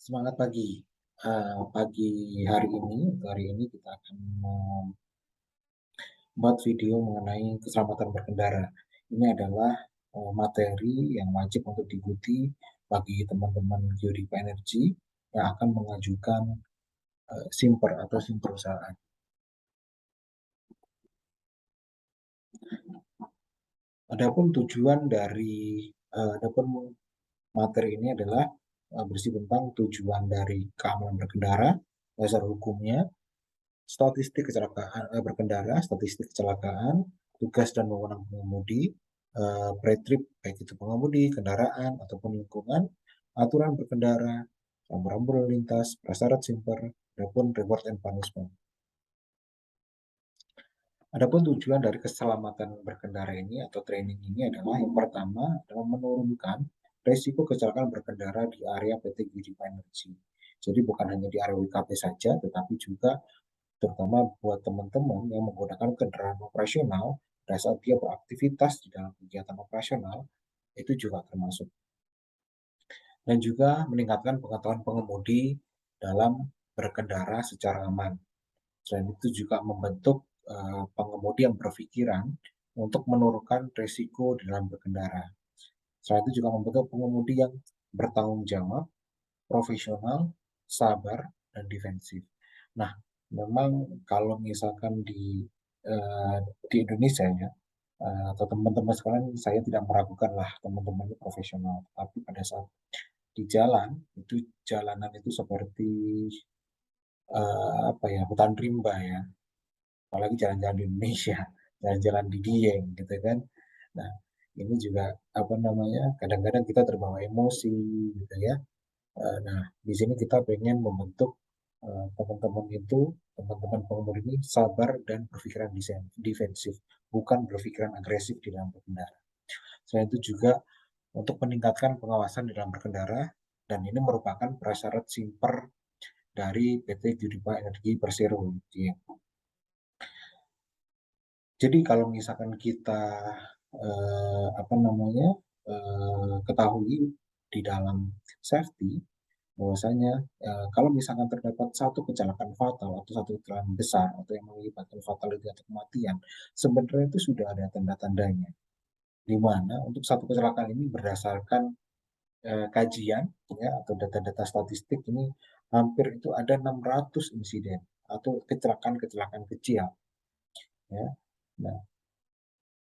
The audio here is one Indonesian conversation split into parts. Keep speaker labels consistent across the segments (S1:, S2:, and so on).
S1: Semangat pagi. Pagi hari ini kita akan membuat video mengenai keselamatan berkendara. Ini adalah materi yang wajib untuk diikuti bagi teman-teman Geodipa Energi yang akan mengajukan SIMPER atau SIM perusahaan. Adapun materi ini adalah berisi tentang tujuan dari keamanan berkendara, dasar hukumnya, statistik kecelakaan berkendara, statistik kecelakaan, tugas dan wewenang pengemudi, pre-trip baik itu pengemudi, kendaraan ataupun lingkungan, aturan berkendara, rambu-rambu lalu lintas, prasyarat simper, ataupun reward and punishment. Adapun tujuan dari keselamatan berkendara ini atau training ini adalah yang pertama adalah menurunkan resiko kecelakaan berkendara di area PT Geodipa Energi. Jadi bukan hanya di area WKP saja, tetapi juga terutama buat teman-teman yang menggunakan kendaraan operasional pada saat dia beraktivitas di dalam kegiatan operasional, itu juga termasuk. Dan juga meningkatkan pengetahuan pengemudi dalam berkendara secara aman. Selain itu juga membentuk pengemudi yang berpikiran untuk menurunkan risiko dalam berkendara. Selain itu juga membentuk pengemudi yang bertanggung jawab, profesional, sabar, dan defensif. Nah, memang kalau misalkan di Indonesia ya, atau teman-teman sekalian, saya tidak meragukan lah teman-teman itu profesional. Tapi pada saat di jalan, itu jalanan itu seperti apa ya, hutan rimba ya. Apalagi jalan-jalan di Indonesia, jalan-jalan di Dieng gitu kan. Nah, ini juga apa namanya, kadang-kadang kita terbawa emosi gitu ya. Nah, di sini kita pengen membentuk teman-teman itu, teman-teman pengemudi ini sabar dan berpikiran defensif, bukan berpikiran agresif di dalam berkendara. Selain itu juga untuk meningkatkan pengawasan di dalam berkendara, dan ini merupakan prasyarat simper dari PT Geodipa Energi Persero. Jadi kalau misalkan kita apa namanya ketahui di dalam safety bahwasanya kalau misalkan terdapat satu kecelakaan fatal atau satu kecelakaan besar atau yang mengakibatkan fatality atau kematian, sebenarnya itu sudah ada tanda-tandanya. Di mana untuk satu kecelakaan ini berdasarkan kajian ya atau data-data statistik ini hampir itu ada 600 insiden atau kecelakaan-kecelakaan kecil ya. Nah,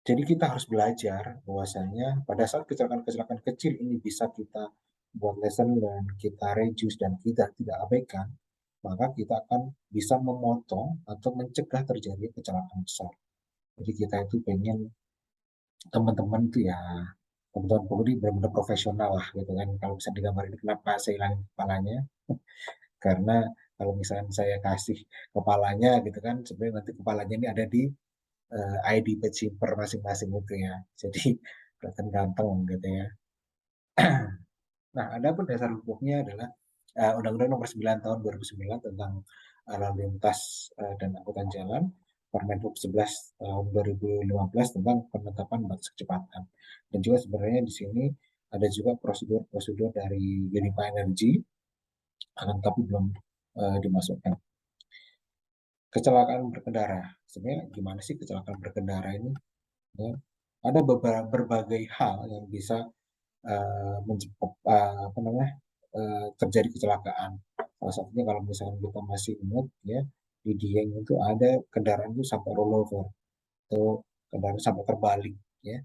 S1: jadi kita harus belajar bahwasanya pada saat kecelakaan-kecelakaan kecil ini bisa kita buat lesson learn, kita reduce dan kita tidak abaikan, maka kita akan bisa memotong atau mencegah terjadi kecelakaan besar. Jadi kita itu pengen teman-teman itu ya, teman-teman pengemudi benar-benar profesional lah gitu kan. Kalau bisa digambar ini kenapa saya hilangin kepalanya? Karena kalau misalnya saya kasih kepalanya gitu kan, sebenarnya nanti kepalanya ini ada di ID pecimper masing-masing itu ya. Jadi kelihatan ganteng gitu ya. Nah, ada pun dasar hukumnya adalah Undang-Undang Nomor 9 Tahun 2009 tentang lalu lintas dan angkutan jalan, Permen Hub 11 Tahun 2015 tentang penetapan batas kecepatan. Dan juga sebenarnya di sini ada juga prosedur-prosedur dari Unipa Energy, akan tapi belum dimasukkan. Kecelakaan berkendara. Sebenarnya gimana sih kecelakaan berkendara ini? Ya, ada berbagai hal yang bisa apa namanya terjadi kecelakaan. Salah satunya kalau misalnya kita masih ingat ya di Dieng itu ada kendaraan itu sampai rollover atau kendaraan sampai terbalik ya.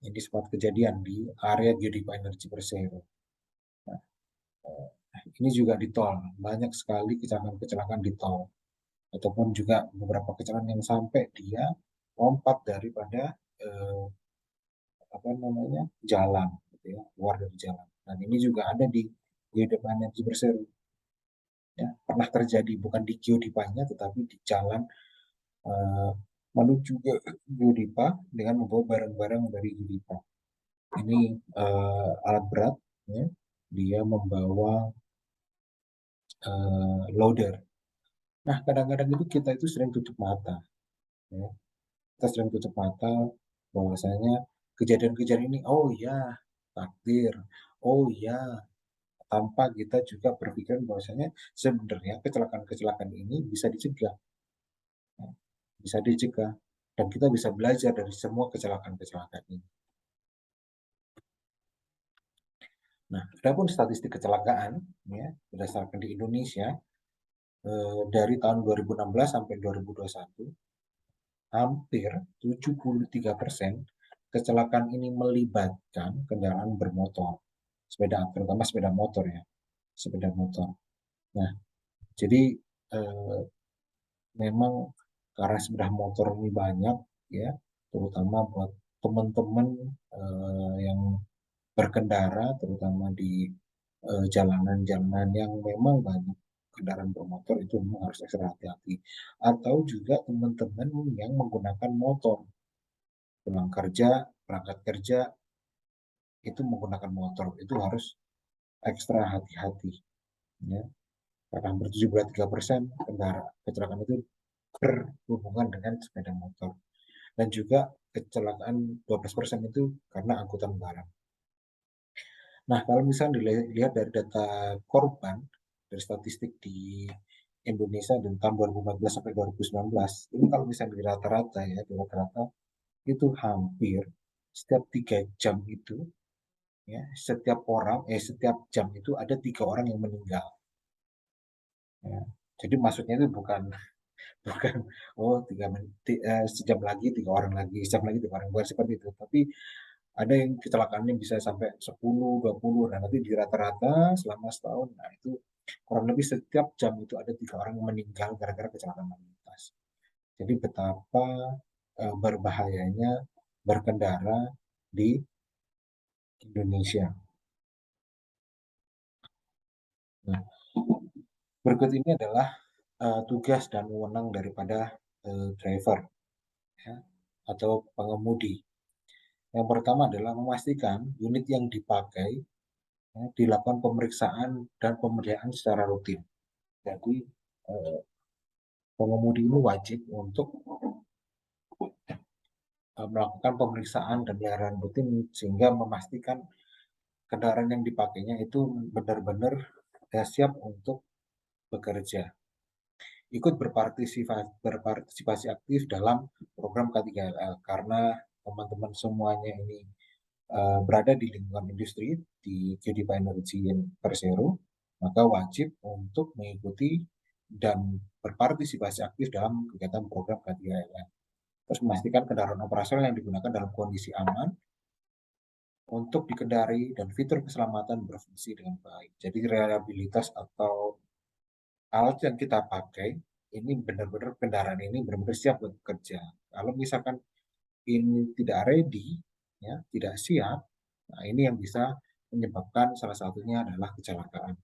S1: Ini sempat kejadian di area Geodipa Energi Persero. Nah, ini juga di tol, banyak sekali kecelakaan-kecelakaan di tol ataupun juga beberapa kecelakaan yang sampai dia lompat daripada eh, apa namanya jalan gitu ya, keluar dari jalan. Dan ini juga ada di depan Energi Persero ya, pernah terjadi bukan di Geodipanya tetapi di jalan eh, menuju ke Geodipa dengan membawa barang-barang dari Geodipa. Ini alat berat ya, dia membawa loader. Nah, kadang-kadang itu kita itu sering tutup mata ya. Kita sering tutup mata bahwasanya kejadian-kejadian ini oh ya takdir, oh ya tanpa kita juga berpikiran bahwasanya sebenarnya kecelakaan-kecelakaan ini bisa dicegah, ya, bisa dicegah, dan kita bisa belajar dari semua kecelakaan-kecelakaan ini. Nah, adapun statistik kecelakaan, ya, berdasarkan di Indonesia, dari tahun 2016 sampai 2021, hampir 73% kecelakaan ini melibatkan kendaraan bermotor, terutama sepeda motor ya, sepeda motor. Nah, jadi eh, memang karena sepeda motor ini banyak ya, terutama buat teman-teman yang berkendara, terutama di jalanan-jalanan yang memang banyak kendaraan bermotor, itu memang harus ekstra hati-hati. Atau juga teman-teman yang menggunakan motor pulang kerja, berangkat kerja itu menggunakan motor, itu harus ekstra hati-hati ya. Karena hampir 73% kecelakaan itu berhubungan dengan sepeda motor. Dan juga kecelakaan 12% itu karena angkutan barang. Nah, kalau misalnya dilihat dari data korban, dari statistik di Indonesia dari tahun 2014 sampai 2019, ini kalau misalnya di rata-rata ya, di rata-rata itu hampir setiap 3 jam itu, ya, setiap jam itu ada 3 orang yang meninggal. Ya. Jadi maksudnya itu bukan bukan oh sejam lagi 3 orang lagi, sejam lagi 3 orang, bukan seperti itu. Tapi ada yang kecelakaannya bisa sampai 10, 20, nah nanti di rata-rata selama setahun, nah itu kurang lebih setiap jam itu ada 3 orang yang meninggal gara-gara kecelakaan lalu lintas. Jadi betapa berbahayanya berkendara di Indonesia. Nah, berikut ini adalah tugas dan wewenang daripada driver ya, atau pengemudi. Yang pertama adalah memastikan unit yang dipakai ya, dilakukan pemeriksaan dan pemeliharaan secara rutin. Jadi eh, pengemudi ini wajib untuk melakukan pemeriksaan dan pemeliharaan rutin sehingga memastikan kendaraan yang dipakainya itu benar-benar siap untuk bekerja. Ikut berpartisipasi aktif dalam program K3LL karena teman-teman semuanya ini berada di lingkungan industri di QDP Energy Persero, maka wajib untuk mengikuti dan berpartisipasi aktif dalam kegiatan program K3LL. Terus memastikan kendaraan operasional yang digunakan dalam kondisi aman untuk dikendari dan fitur keselamatan berfungsi dengan baik. Jadi reliabilitas atau alat yang kita pakai ini benar-benar kendaraan ini benar-benar siap untuk bekerja. Kalau misalkan ini tidak ready, ya, tidak siap, nah ini yang bisa menyebabkan salah satunya adalah kecelakaan.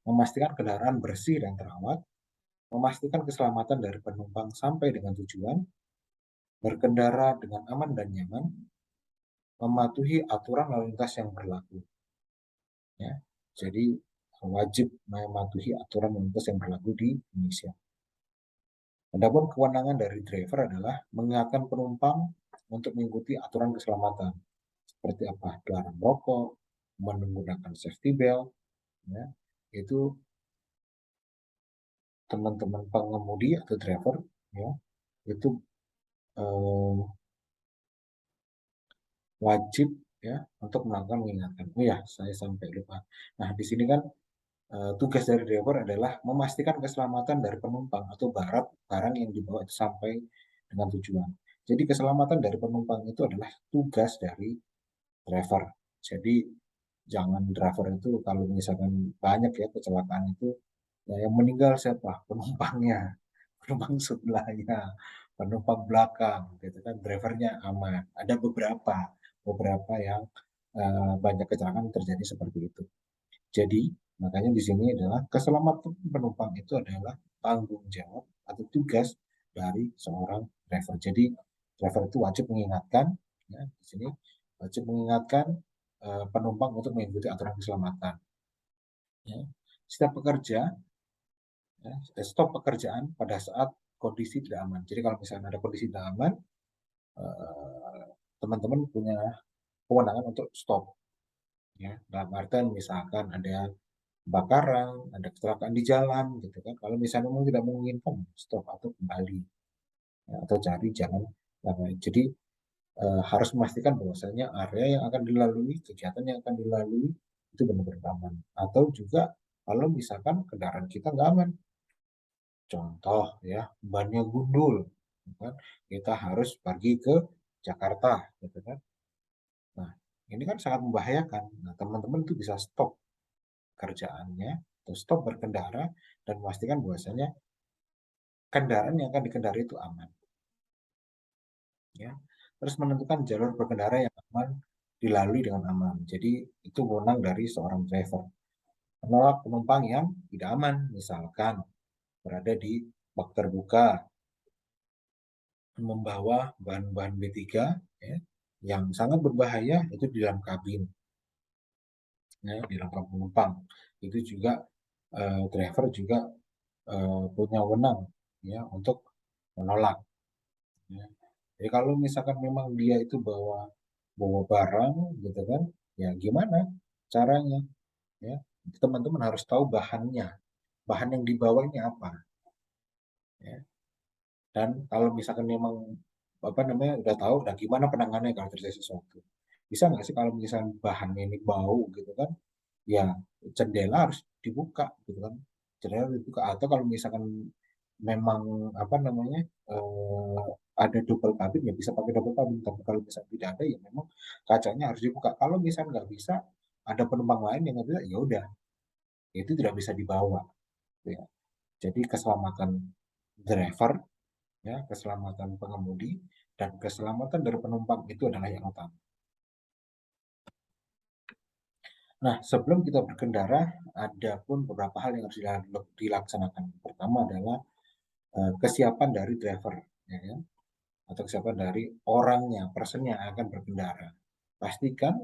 S1: Memastikan kendaraan bersih dan terawat, memastikan keselamatan dari penumpang sampai dengan tujuan, berkendara dengan aman dan nyaman, mematuhi aturan lalu lintas yang berlaku. Ya. Jadi wajib mematuhi aturan lalu lintas yang berlaku di Indonesia. Adapun kewenangan dari driver adalah mengingatkan penumpang untuk mengikuti aturan keselamatan seperti apa, dilarang merokok, menggunakan safety belt, ya, itu teman-teman pengemudi atau driver, ya, itu eh, wajib ya untuk melakukan mengingatkan. Oh ya, saya sampai lupa. Nah, di sini kan tugas dari driver adalah memastikan keselamatan dari penumpang atau barang yang dibawa itu sampai dengan tujuan. Jadi keselamatan dari penumpang itu adalah tugas dari driver. Jadi jangan driver itu kalau misalkan banyak ya kecelakaan itu, ya yang meninggal siapa? Penumpangnya, penumpang sebelahnya, penumpang belakang, gitu kan. Drivernya aman. Ada beberapa yang banyak kecelakaan terjadi seperti itu. Jadi makanya di sini adalah keselamatan penumpang itu adalah tanggung jawab atau tugas dari seorang driver. Jadi driver itu wajib mengingatkan, ya, di sini wajib mengingatkan penumpang untuk mengikuti aturan keselamatan. Ya. Setiap pekerja, ya, stop pekerjaan pada saat kondisi tidak aman. Jadi kalau misalnya ada kondisi tidak aman, teman-teman punya kewenangan untuk stop. ya. Dalam artian misalkan ada kebakaran, ada kecelakaan di jalan gitu kan. Kalau misalnya memang tidak menginginkan, stop atau kembali ya, atau cari jalan yang lain. Jadi harus memastikan bahwasanya area yang akan dilalui, kegiatan yang akan dilalui itu benar-benar aman. Atau juga kalau misalkan kendaraan kita nggak aman, contoh ya bannya gundul, gitu kan, kita harus pergi ke Jakarta, gitu kan. Nah, ini kan sangat membahayakan. Nah, teman-teman itu bisa stop kerjaannya atau stop berkendara dan memastikan bahwasanya kendaraan yang akan dikendarai itu aman. Ya. Terus menentukan jalur berkendara yang aman dilalui dengan aman. Jadi itu wewenang dari seorang driver. Menolak penumpang yang tidak aman, misalkan berada di bak terbuka, membawa bahan-bahan B3 ya, yang sangat berbahaya itu di dalam kabin, ya, di dalam kabin penumpang. Itu juga driver juga punya wewenang ya untuk menolak. Ya. Jadi kalau misalkan memang dia itu bawa bawa barang gitu kan, ya gimana caranya? Ya, teman-teman harus tahu bahannya, bahan yang dibawa ini apa. Ya. Dan kalau misalkan memang apa namanya udah tahu, nah gimana penanganannya kalau terjadi sesuatu? Bisa nggak sih kalau misalkan bahannya ini bau gitu kan? Ya jendela harus dibuka gitu kan, jendela dibuka. Atau kalau misalkan memang apa namanya ada double cabin ya bisa pakai double cabin, tapi kalau misalnya tidak ada ya memang kacanya harus dibuka. Kalau misalnya nggak bisa, ada penumpang lain yang nggak bisa, ya udah itu tidak bisa dibawa gitu ya. Jadi keselamatan driver ya, keselamatan pengemudi dan keselamatan dari penumpang itu adalah yang utama. Nah, sebelum kita berkendara, ada pun beberapa hal yang harus dilaksanakan. Pertama adalah kesiapan dari driver, ya, kan? Atau kesiapan dari orangnya, personnya yang akan berkendara. Pastikan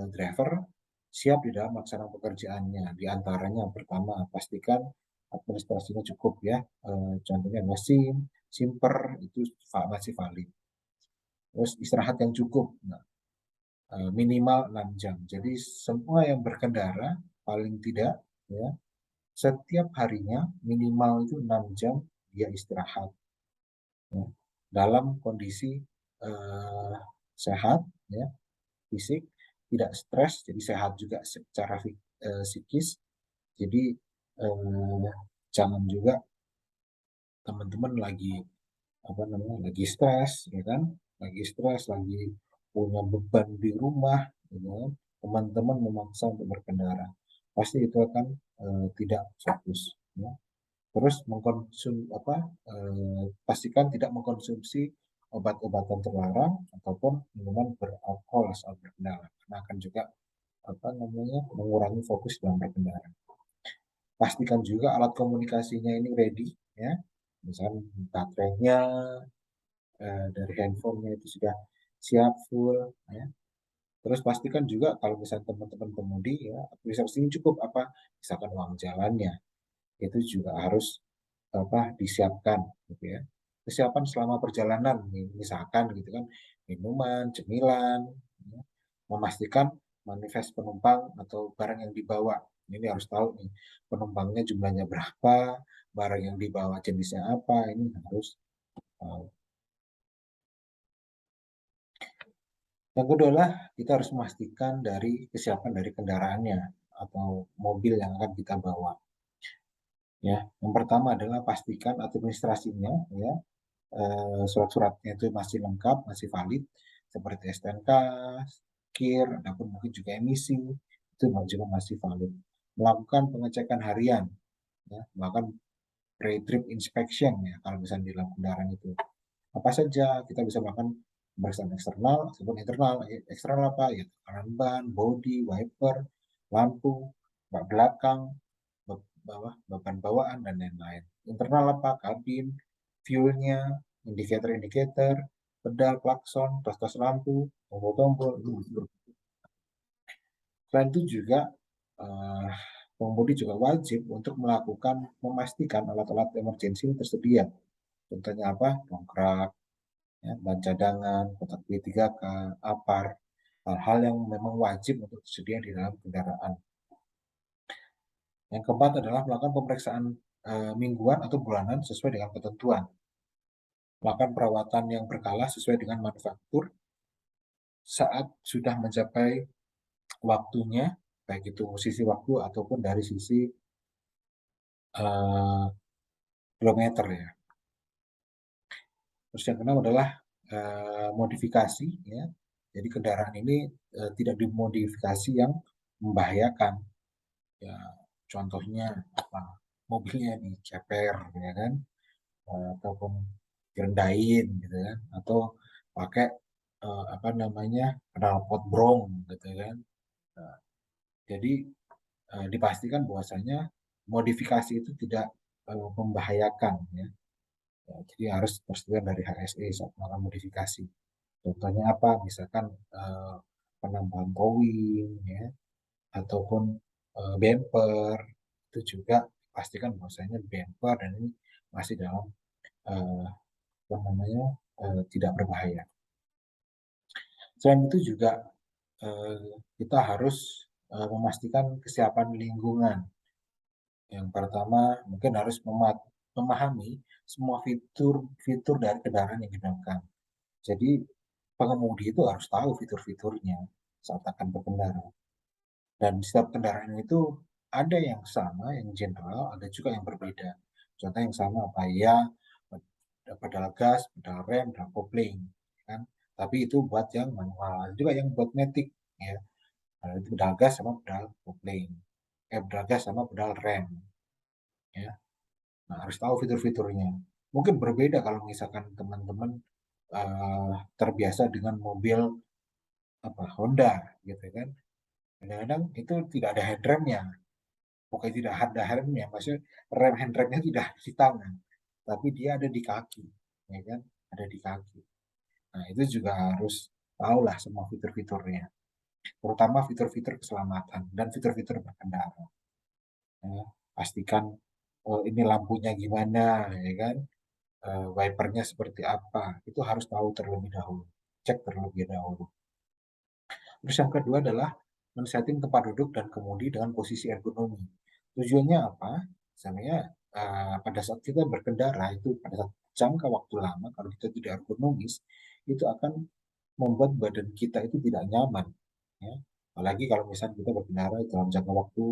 S1: driver siap di dalam melaksanakan pekerjaannya. Di antaranya pertama, pastikan administrasinya cukup ya. Contohnya mesin, simper itu masih valid. Terus istirahat yang cukup. Nah, minimal 6 jam. Jadi semua yang berkendara paling tidak ya setiap harinya minimal itu 6 jam dia istirahat ya. Dalam kondisi eh, sehat ya, fisik, tidak stres, jadi sehat juga secara psikis. Jadi eh, jangan juga teman-teman lagi apa namanya lagi stres ya kan, lagi stres, lagi punya beban di rumah gitu kan, teman-teman memaksa untuk berkendara pasti itu akan tidak fokus ya. Terus pastikan tidak mengkonsumsi obat-obatan terlarang ataupun minuman beralkohol saat berkendara karena akan juga apa namanya mengurangi fokus dalam berkendara. Pastikan juga alat komunikasinya ini ready ya, misalnya baterainya dari handphonenya itu sudah siap full ya. Terus pastikan juga kalau misalnya teman-teman pengemudi ya administrasinya cukup apa misalkan uang jalannya itu juga harus apa disiapkan gitu ya. Kesiapan selama perjalanan misalkan gitu kan minuman, cemilan, ya. Memastikan manifest penumpang atau barang yang dibawa. Ini harus tahu nih penumpangnya jumlahnya berapa, barang yang dibawa jenisnya apa, ini harus tahu. Yang kedua adalah kita harus memastikan dari kesiapan dari kendaraannya atau mobil yang akan kita bawa. Ya, yang pertama adalah pastikan administrasinya, ya, surat-suratnya itu masih lengkap, masih valid, seperti STNK, KIR, ataupun mungkin juga emisi, itu juga masih valid. Melakukan pengecekan harian, ya, melakukan pre-trip inspection, ya, kalau misalnya di dalam kendaraan itu. Apa saja kita bisa melakukan pemeriksaan eksternal ataupun internal. Eksternal apa? Ya, tekanan ban, bodi, wiper, lampu, bak belakang, bawah, beban bawaan, dan lain-lain. Internal apa? Kabin, fuelnya, indikator-indikator, pedal, klakson, tas-tas lampu, tombol-tombol. Selain itu juga eh, pengemudi juga wajib untuk memastikan alat-alat emergensi tersedia. Contohnya apa? Dongkrak, ya, ban cadangan, kotak B3K, APAR. hal-hal yang memang wajib untuk tersedia di dalam kendaraan. Yang keempat adalah melakukan pemeriksaan mingguan atau bulanan sesuai dengan ketentuan. Melakukan perawatan yang berkala sesuai dengan manufaktur saat sudah mencapai waktunya, baik itu sisi waktu ataupun dari sisi uh, kilometer ya. Terus yang keenam adalah modifikasi ya. Jadi kendaraan ini tidak dimodifikasi yang membahayakan. Ya, contohnya apa? Mobilnya diceper ya kan, ataupun direndahin gitu kan, atau pakai apa namanya knalpot brong gitu kan. Nah, jadi dipastikan bahwasanya modifikasi itu tidak membahayakan ya. Ya, jadi harus persetujuan dari HSE saat melakukan modifikasi. Contohnya apa? Misalkan penambahan towing ya, ataupun bumper itu juga pastikan bahwasanya bumper dan ini masih dalam eh, apa namanya tidak berbahaya. Selain itu juga kita harus memastikan kesiapan lingkungan. Yang pertama mungkin harus memahami semua fitur-fitur dari kendaraan yang digunakan. Jadi pengemudi itu harus tahu fitur-fiturnya saat akan berkendara. Dan setiap kendaraan itu ada yang sama, yang general, ada juga yang berbeda. Contoh yang sama apa ya, pedal gas, pedal rem, pedal kopling, kan? Tapi itu buat yang manual, ada juga yang buat matic, ya. Nah, itu pedal gas sama pedal kopling, pedal gas sama pedal rem, ya. Nah, harus tahu fitur-fiturnya. Mungkin berbeda kalau misalkan teman-teman terbiasa dengan mobil apa Honda, gitu kan. Kadang-kadang itu tidak ada headremnya, bukan tidak ada remnya, maksudnya handremnya tidak di tangan, tapi dia ada di kaki, ya kan, ada di kaki. Nah itu juga harus tahu lah semua fitur-fiturnya, terutama fitur-fitur keselamatan dan fitur-fitur berkendara. Ya. Pastikan ini lampunya gimana, ya kan, wipernya seperti apa, itu harus tahu terlebih dahulu, cek terlebih dahulu. Terus yang kedua adalah men-setting tempat duduk dan kemudi dengan posisi ergonomi. Tujuannya apa? Misalnya pada saat kita berkendara itu pada saat jangka waktu lama kalau kita tidak ergonomis itu akan membuat badan kita itu tidak nyaman. Ya. Apalagi kalau misalnya kita berkendara dalam jangka waktu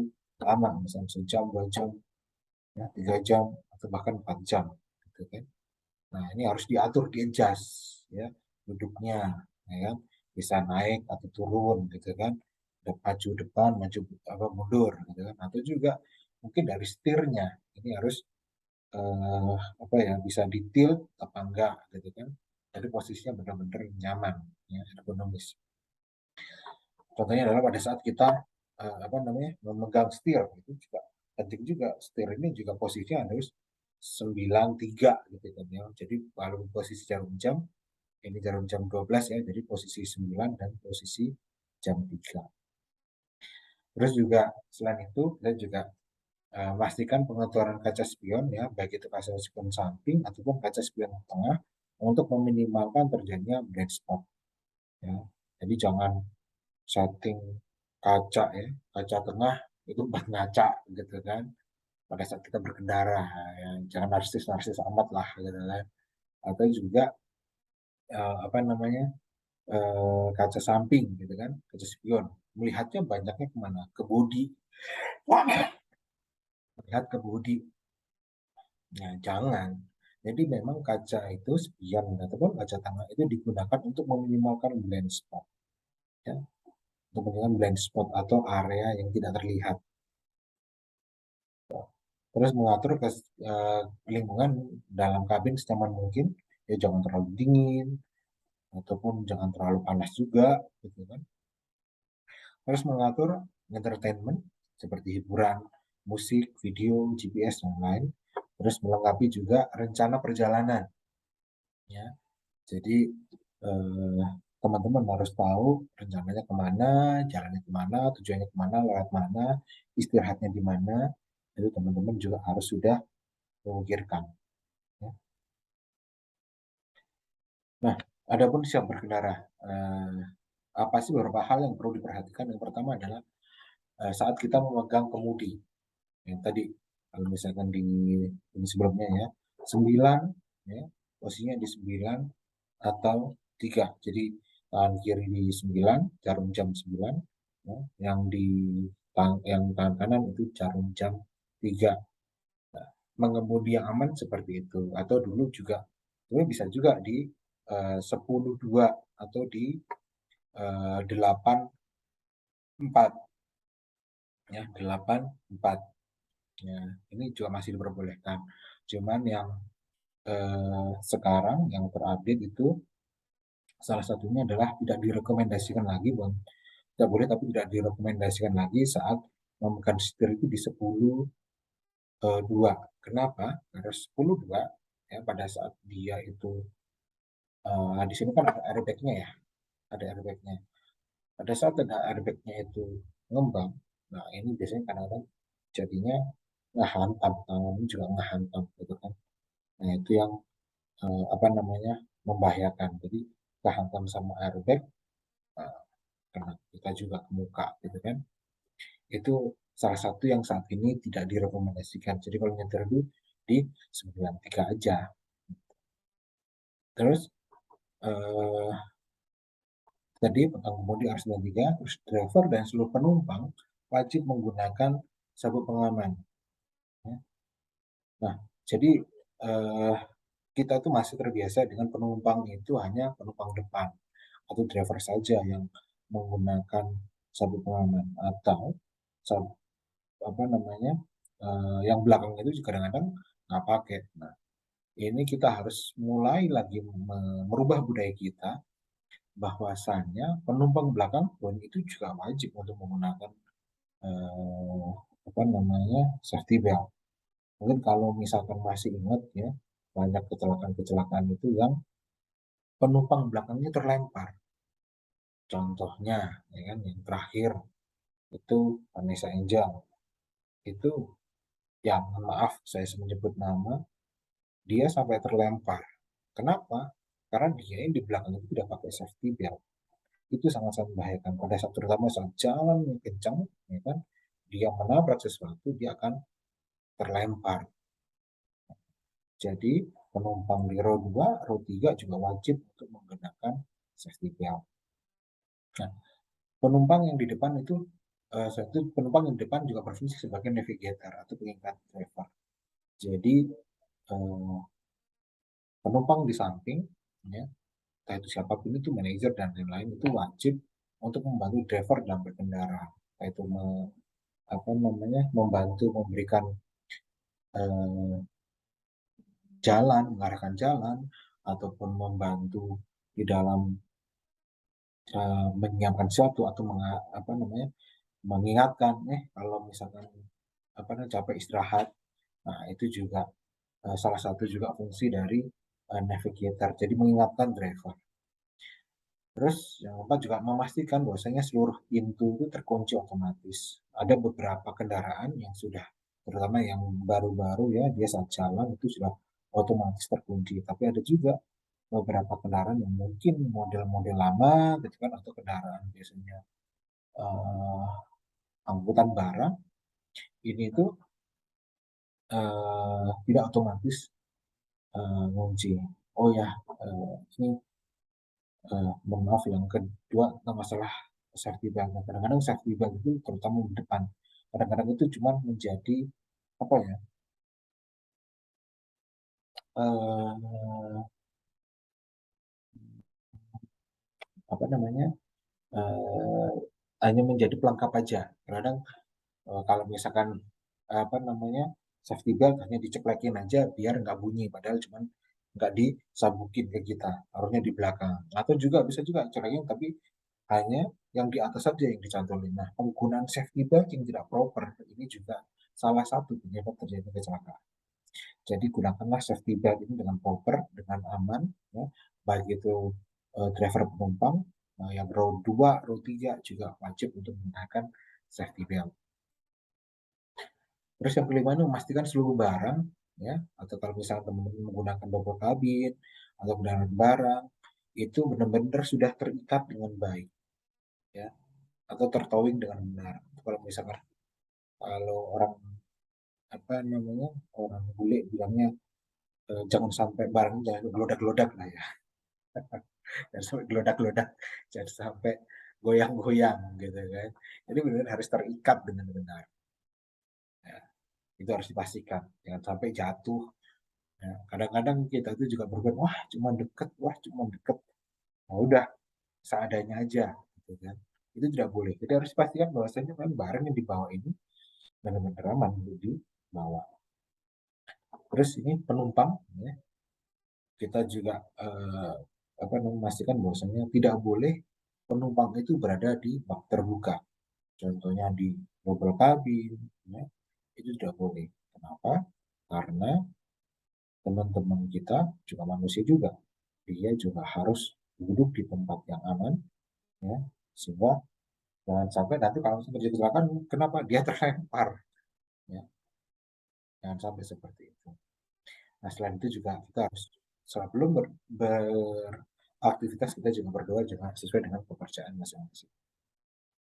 S1: lama, misalnya sejam, 2 jam, ya, 3 jam, atau bahkan 4 jam. Gitu kan. Nah ini harus diatur, di-adjust ya duduknya, ya kan? Bisa naik atau turun gitu kan, maju depan, maju apa mundur gitu kan, atau juga mungkin dari setirnya ini harus eh, apa ya bisa detail apa enggak gitu kan, jadi posisinya benar-benar nyaman ya ergonomis. Contohnya adalah pada saat kita apa namanya memegang setir itu juga penting juga, setir ini juga posisinya harus 93 gitu kan ya, jadi kalau posisi jarum jam ini jarum jam 12 ya, jadi posisi 9 dan posisi jam 3. Terus juga selain itu kita juga pastikan pengeluaran kaca spion ya, baik itu kaca spion samping ataupun kaca spion tengah untuk meminimalkan terjadinya blind spot ya. Jadi jangan setting kaca ya, kaca tengah itu buat ngaca gitu kan pada saat kita berkendara ya. Jangan narsis-narsis amat lah gitu kan. Atau juga apa namanya kaca samping gitu kan, kaca spion. Melihatnya banyaknya kemana? Ke bodi. Melihat ke bodi. Nah, jangan. Jadi memang kaca itu spion ataupun kaca tengah itu digunakan untuk meminimalkan blind spot. Ya. Untuk meminimalkan blind spot atau area yang tidak terlihat. Terus mengatur lingkungan dalam kabin senyaman mungkin. Ya jangan terlalu dingin ataupun jangan terlalu panas juga, gitu kan. Terus mengatur entertainment seperti hiburan, musik, video, GPS, dan lain. Terus melengkapi juga rencana perjalanan. Ya, jadi eh, teman-teman harus tahu rencananya kemana, jalannya kemana, tujuannya kemana, lewat mana, istirahatnya di mana. Jadi teman-teman juga harus sudah memikirkan. Ya. Nah, adapun siap berkendara. apa sih beberapa hal yang perlu diperhatikan. Yang pertama adalah saat kita memegang kemudi. Yang tadi kalau misalkan di ini sebelumnya ya, 9 ya, posisinya di 9 atau 3. Jadi tangan kiri di 9, jarum jam 9, ya, yang tangan kanan itu jarum jam 3. Nah, mengemudi yang aman seperti itu. Atau dulu juga itu bisa juga di 10-2 atau di 8-4 ya, 8-4 ya. Ini juga masih diperbolehkan. Cuman yang sekarang yang terupdate itu salah satunya adalah tidak direkomendasikan lagi, Bang. Tidak boleh, tapi tidak direkomendasikan lagi saat memegang setir itu di 10-2. Kenapa? Karena 10-2 ya, pada saat dia itu di sini kan ada airbagnya ya, ada airbagnya. Pada saat ada airbagnya itu ngembang, nah ini biasanya kadang-kadang jadinya ngehantam, tangannya juga ngehantam gitu kan. Nah itu yang apa namanya, membahayakan. Jadi kehantam sama airbag, eh, kena kita juga ke muka gitu kan. Itu salah satu yang saat ini tidak direkomendasikan. Jadi kalau nyetir itu di 93 aja. Terus eh, tadi pengemudi R93, terus driver dan seluruh penumpang wajib menggunakan sabuk pengaman. Ya. Nah, jadi eh, kita tuh masih terbiasa dengan penumpang itu hanya penumpang depan atau driver saja yang menggunakan sabuk pengaman, atau sabuk apa namanya, yang belakang itu juga kadang-kadang nggak pakai. Nah, ini kita harus mulai lagi merubah budaya kita bahwasannya penumpang belakang pun itu juga wajib untuk menggunakan eh, apa namanya, safety belt. Mungkin kalau misalkan masih ingat ya, banyak kecelakaan-kecelakaan itu yang penumpang belakangnya terlempar. Contohnya, ya kan, yang terakhir itu Vanessa Angel. Itu, ya mohon maaf saya menyebut nama, dia sampai terlempar. Kenapa? Karena dia yang di belakang itu tidak pakai safety belt. Itu sangat-sangat membahayakan. Pada saat, terutama saat jalan yang kencang, ya kan, dia menabrak sesuatu, dia akan terlempar. Jadi penumpang di row 2, row 3 juga wajib untuk menggunakan safety belt. Nah, penumpang yang di depan itu, satu penumpang yang di depan juga berfungsi sebagai navigator atau pengingat driver. Jadi eh, penumpang di samping, ya, entah itu siapapun itu, manajer dan lain-lain, itu wajib untuk membantu driver dalam berkendara, yaitu apa namanya, membantu memberikan eh, jalan, mengarahkan jalan, ataupun membantu di dalam menyiapkan sesuatu, atau apa namanya, mengingatkan, kalau misalkan apa namanya, capek istirahat. Nah itu juga salah satu juga fungsi dari navigator, jadi mengingatkan driver. Terus yang keempat juga memastikan bahwasanya seluruh pintu itu terkunci otomatis. Ada beberapa kendaraan yang sudah, terutama yang baru-baru ya, dia saat jalan itu sudah otomatis terkunci. Tapi ada juga beberapa kendaraan yang mungkin model-model lama gitu kan, atau kendaraan biasanya eh, angkutan barang, ini tuh tidak otomatis ngunci. Oh ya, ini mohon maaf, yang kedua tentang masalah safety belt. Nah, kadang-kadang safety belt itu terutama di depan, kadang-kadang itu cuma menjadi apa ya, eh, apa namanya, eh, hanya menjadi pelengkap aja. Kadang kalau misalkan apa namanya, safety belt hanya diceklekin aja biar nggak bunyi, padahal cuman nggak disabukin ke kita, harusnya di belakang. Atau juga bisa juga ceklekin tapi hanya yang di atas saja yang dicantolin. Nah, penggunaan safety belt yang tidak proper ini juga salah satu penyebab terjadi kecelakaan. Jadi gunakanlah safety belt ini dengan proper, dengan aman, ya. Baik itu driver penumpang, yang row 2, row 3 juga wajib untuk menggunakan safety belt. Terus yang kelima ini memastikan seluruh barang, ya, atau kalau misalnya teman-teman menggunakan double kabin atau kendaraan barang, itu benar-benar sudah terikat dengan baik. atau tertowing dengan benar. Kalau misalkan kalau orang apa namanya orang bule bilangnya jangan sampai barang jangan gelodak-gelodak lah ya, jangan sampai gelodak-gelodak, jangan sampai goyang-goyang gitu kan. Jadi benar harus terikat dengan benar. Ya, itu harus dipastikan, jangan sampai jatuh. Ya, kadang-kadang kita itu juga berpikir, wah cuma deket, wah cuma deket, nah udah seadanya aja, gitu kan. Itu tidak boleh. Jadi harus dipastikan bahwasanya kan barang yang dibawa ini benar-benar aman untuk dibawa. Terus ini penumpang, ya, kita juga apa namanya, memastikan bahwasanya tidak boleh penumpang itu berada di bak terbuka. Contohnya di double cabin, ya, itu tidak boleh. Kenapa? Karena teman-teman kita juga manusia juga, dia juga harus duduk di tempat yang aman, ya, sehingga jangan sampai nanti kalau terjadi kecelakaan, kenapa dia terlempar, ya, jangan sampai seperti itu. Nah, selain itu juga kita harus sebelum beraktivitas kita juga berdoa juga sesuai dengan pekerjaan masing-masing.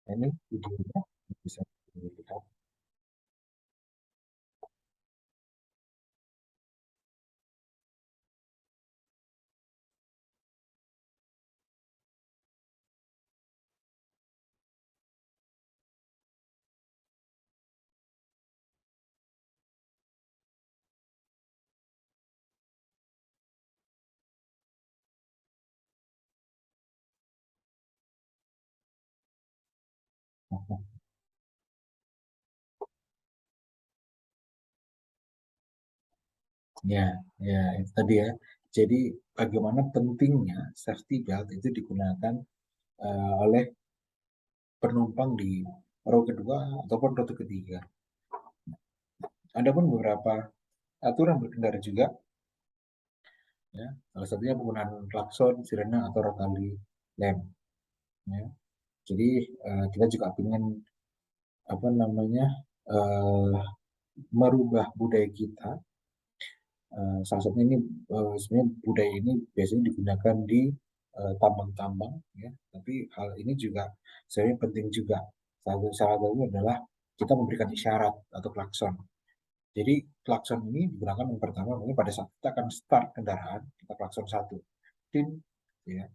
S1: Nah, ini videonya bisa dilihat. Ya, ya itu tadi ya. Jadi bagaimana pentingnya safety belt itu digunakan oleh penumpang di row kedua ataupun row ketiga. Ada pun beberapa aturan berkendara juga, ya. Salah satunya penggunaan klakson, sirene atau rotary lamp. Ya. Jadi kita juga ingin apa namanya eh, merubah budaya kita. Salah satunya ini sebenarnya budaya ini biasanya digunakan di tambang-tambang, ya. Tapi hal ini juga sebenarnya penting juga. Salah satunya adalah kita memberikan isyarat atau klakson. Jadi klakson ini digunakan yang pertama mungkin pada saat kita akan start kendaraan, kita klakson satu, tin, ya.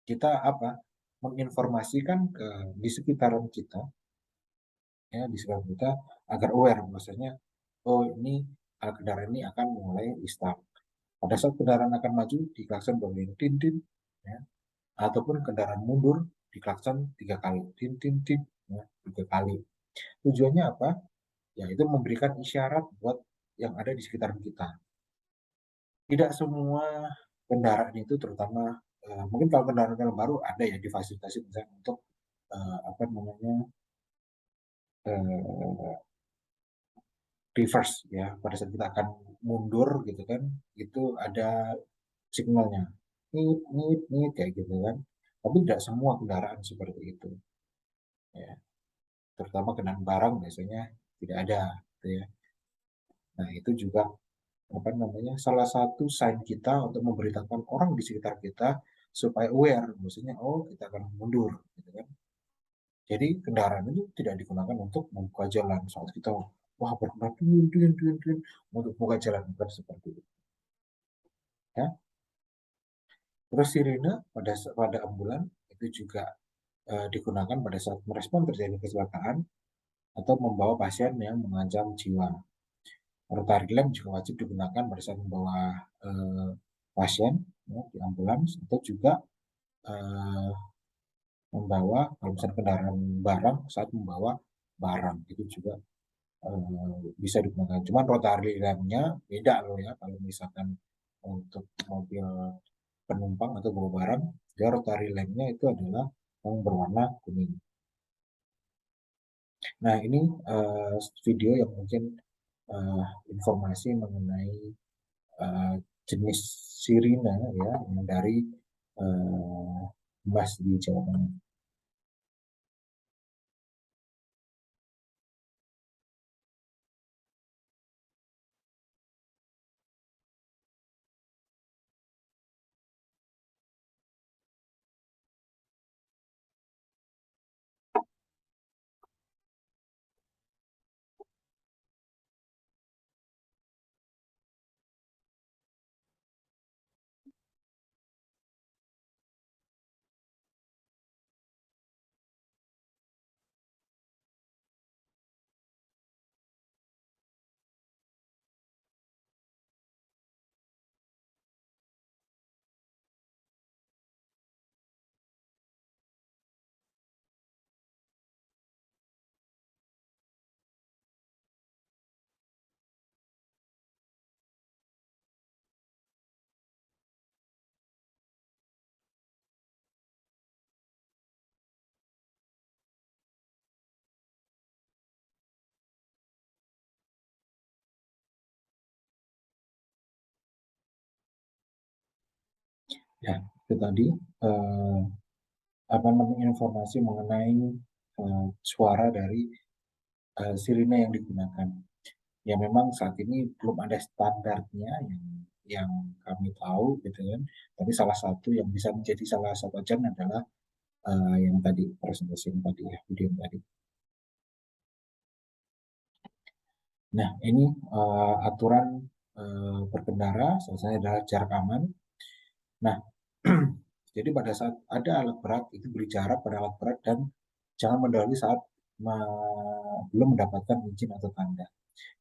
S1: Kita apa? Menginformasikan ke di sekitaran kita, ya, di sekitaran kita agar aware maksudnya, oh ini kendaraan ini akan mulai di start. Pada saat kendaraan akan maju, diklakson berbunyi tin tin, ya. Ataupun kendaraan mundur, diklakson 3 kali, tin tin tin, ya, 3 kali. Tujuannya apa? Ya itu memberikan isyarat buat yang ada di sekitar kita. Tidak semua kendaraan itu, terutama mungkin kalau kendaraan yang baru ada ya difasilitasi misalnya untuk apa namanya eh, reverse, ya, pada saat kita akan mundur gitu kan, itu ada signalnya nit nit nit kayak gitu kan, tapi tidak semua kendaraan seperti itu, ya, terutama kendaraan barang biasanya tidak ada, gitu ya. Nah itu juga apa namanya salah satu sign kita untuk memberitakan orang di sekitar kita supaya aware, maksudnya oh kita akan mundur gitu kan. Jadi kendaraan itu tidak digunakan untuk membuka jalan saat kita wah berkendara untuk membuka jalan, bukan seperti itu, ya. Terus sirine pada ambulan itu juga digunakan pada saat merespon terjadi kecelakaan atau membawa pasien yang mengancam jiwa. Rotary lamp juga wajib digunakan pada saat membawa eh, pasien, ya, di ambulans atau juga eh, membawa kalau misalnya kendaraan barang saat membawa barang itu juga bisa digunakan. Cuman rotary lampnya beda loh ya kalau misalkan untuk mobil penumpang atau bawa barang, dia rotary lampnya itu adalah yang berwarna kuning. Nah ini video yang mungkin eh, informasi mengenai eh, jenis sirine, ya, yang dari eh, Mas di Jawa Tengah. Ya, itu tadi eh, apa namanya informasi mengenai suara dari sirine yang digunakan. Ya memang saat ini belum ada standarnya yang kami tahu gitu kan. Tapi salah satu yang bisa menjadi salah satu acuan adalah yang tadi presentasi yang tadi ya video yang tadi. Nah ini aturan berkendara, salah satunya adalah jarak aman. Nah jadi pada saat ada alat berat itu beri jarak pada alat berat dan jangan mendahului saat belum mendapatkan izin atau tanda.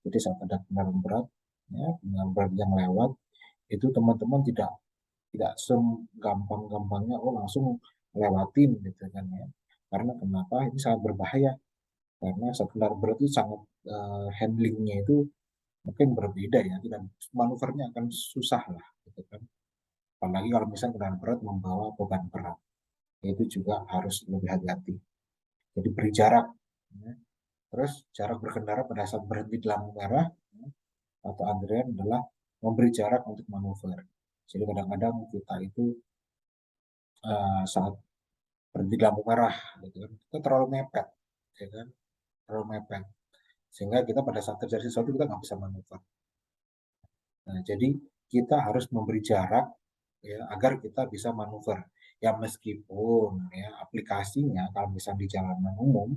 S1: Jadi saat ada kendaraan berat, ya, kendaraan berat yang lewat, itu teman-teman tidak segampang-gampangnya oh langsung lewatin gitu kan ya. Karena kenapa? Ini sangat berbahaya. Karena saat kendaraan berat itu sangat handlingnya itu mungkin berbeda ya, dan manuvernya akan susah lah gitu kan. Apalagi kalau misalnya kendaraan berat membawa beban berat, itu juga harus lebih hati-hati. Jadi beri jarak. Ya. Terus jarak berkendara pada saat berhenti di lampu merah ya, atau antrian adalah memberi jarak untuk manuver. Jadi kadang-kadang kita itu saat berhenti di lampu merah, gitu kan, kita terlalu mepet, ya kan, terlalu mepet, sehingga kita pada saat terjadi sesuatu kita nggak bisa manuver. Nah, jadi kita harus memberi jarak ya agar kita bisa manuver. Ya meskipun ya aplikasinya kalau misalnya di jalanan umum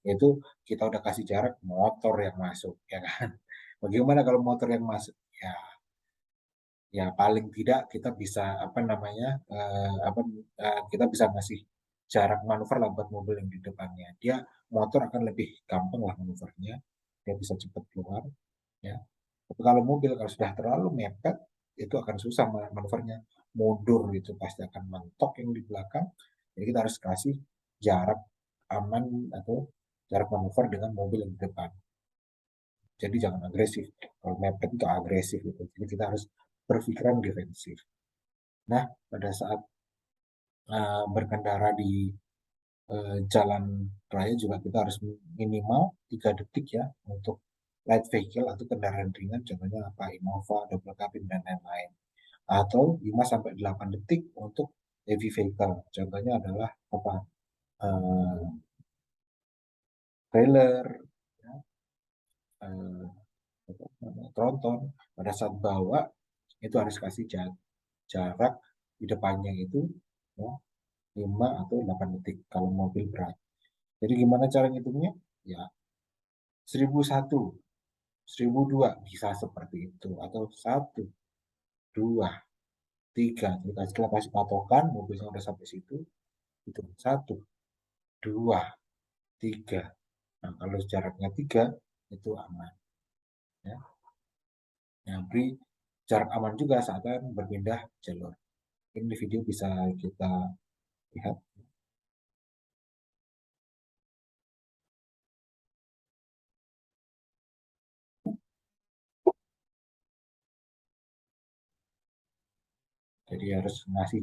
S1: itu kita udah kasih jarak motor yang masuk, ya kan. Bagaimana kalau motor yang masuk? Ya paling tidak kita bisa apa namanya kita bisa ngasih jarak manuver lah buat mobil yang di depannya. Dia motor akan lebih gampang lah manuvernya, dia bisa cepat keluar ya. Tapi kalau mobil kalau sudah terlalu mepet itu akan susah manuvernya, mundur itu pasti akan mentok yang di belakang. Jadi kita harus kasih jarak aman atau jarak manuver dengan mobil yang di depan. Jadi jangan agresif. Kalau mepet itu agresif gitu. Jadi kita harus berpikiran defensif. Nah, pada saat berkendara di jalan raya juga kita harus minimal 3 detik ya untuk light vehicle atau kendaraan ringan, contohnya apa Innova, double cabin dan lain-lain. Atau 5 sampai 8 detik untuk heavy vehicle, contohnya adalah apa eh, trailer, ya, tronton. Pada saat bawa itu harus kasih jarak di depannya itu ya, 5 atau 8 detik kalau mobil berat. Jadi gimana cara ngitungnya? Ya 1001, 1002 bisa seperti itu atau 1, 2, 3. Kita kasih patokan mobilnya udah sampai situ, itu 1, 2, 3. Nah kalau jaraknya 3 itu aman ya. Yang beri jarak aman juga saat berpindah jalur. Ini di video bisa kita lihat. Jadi harus ngasih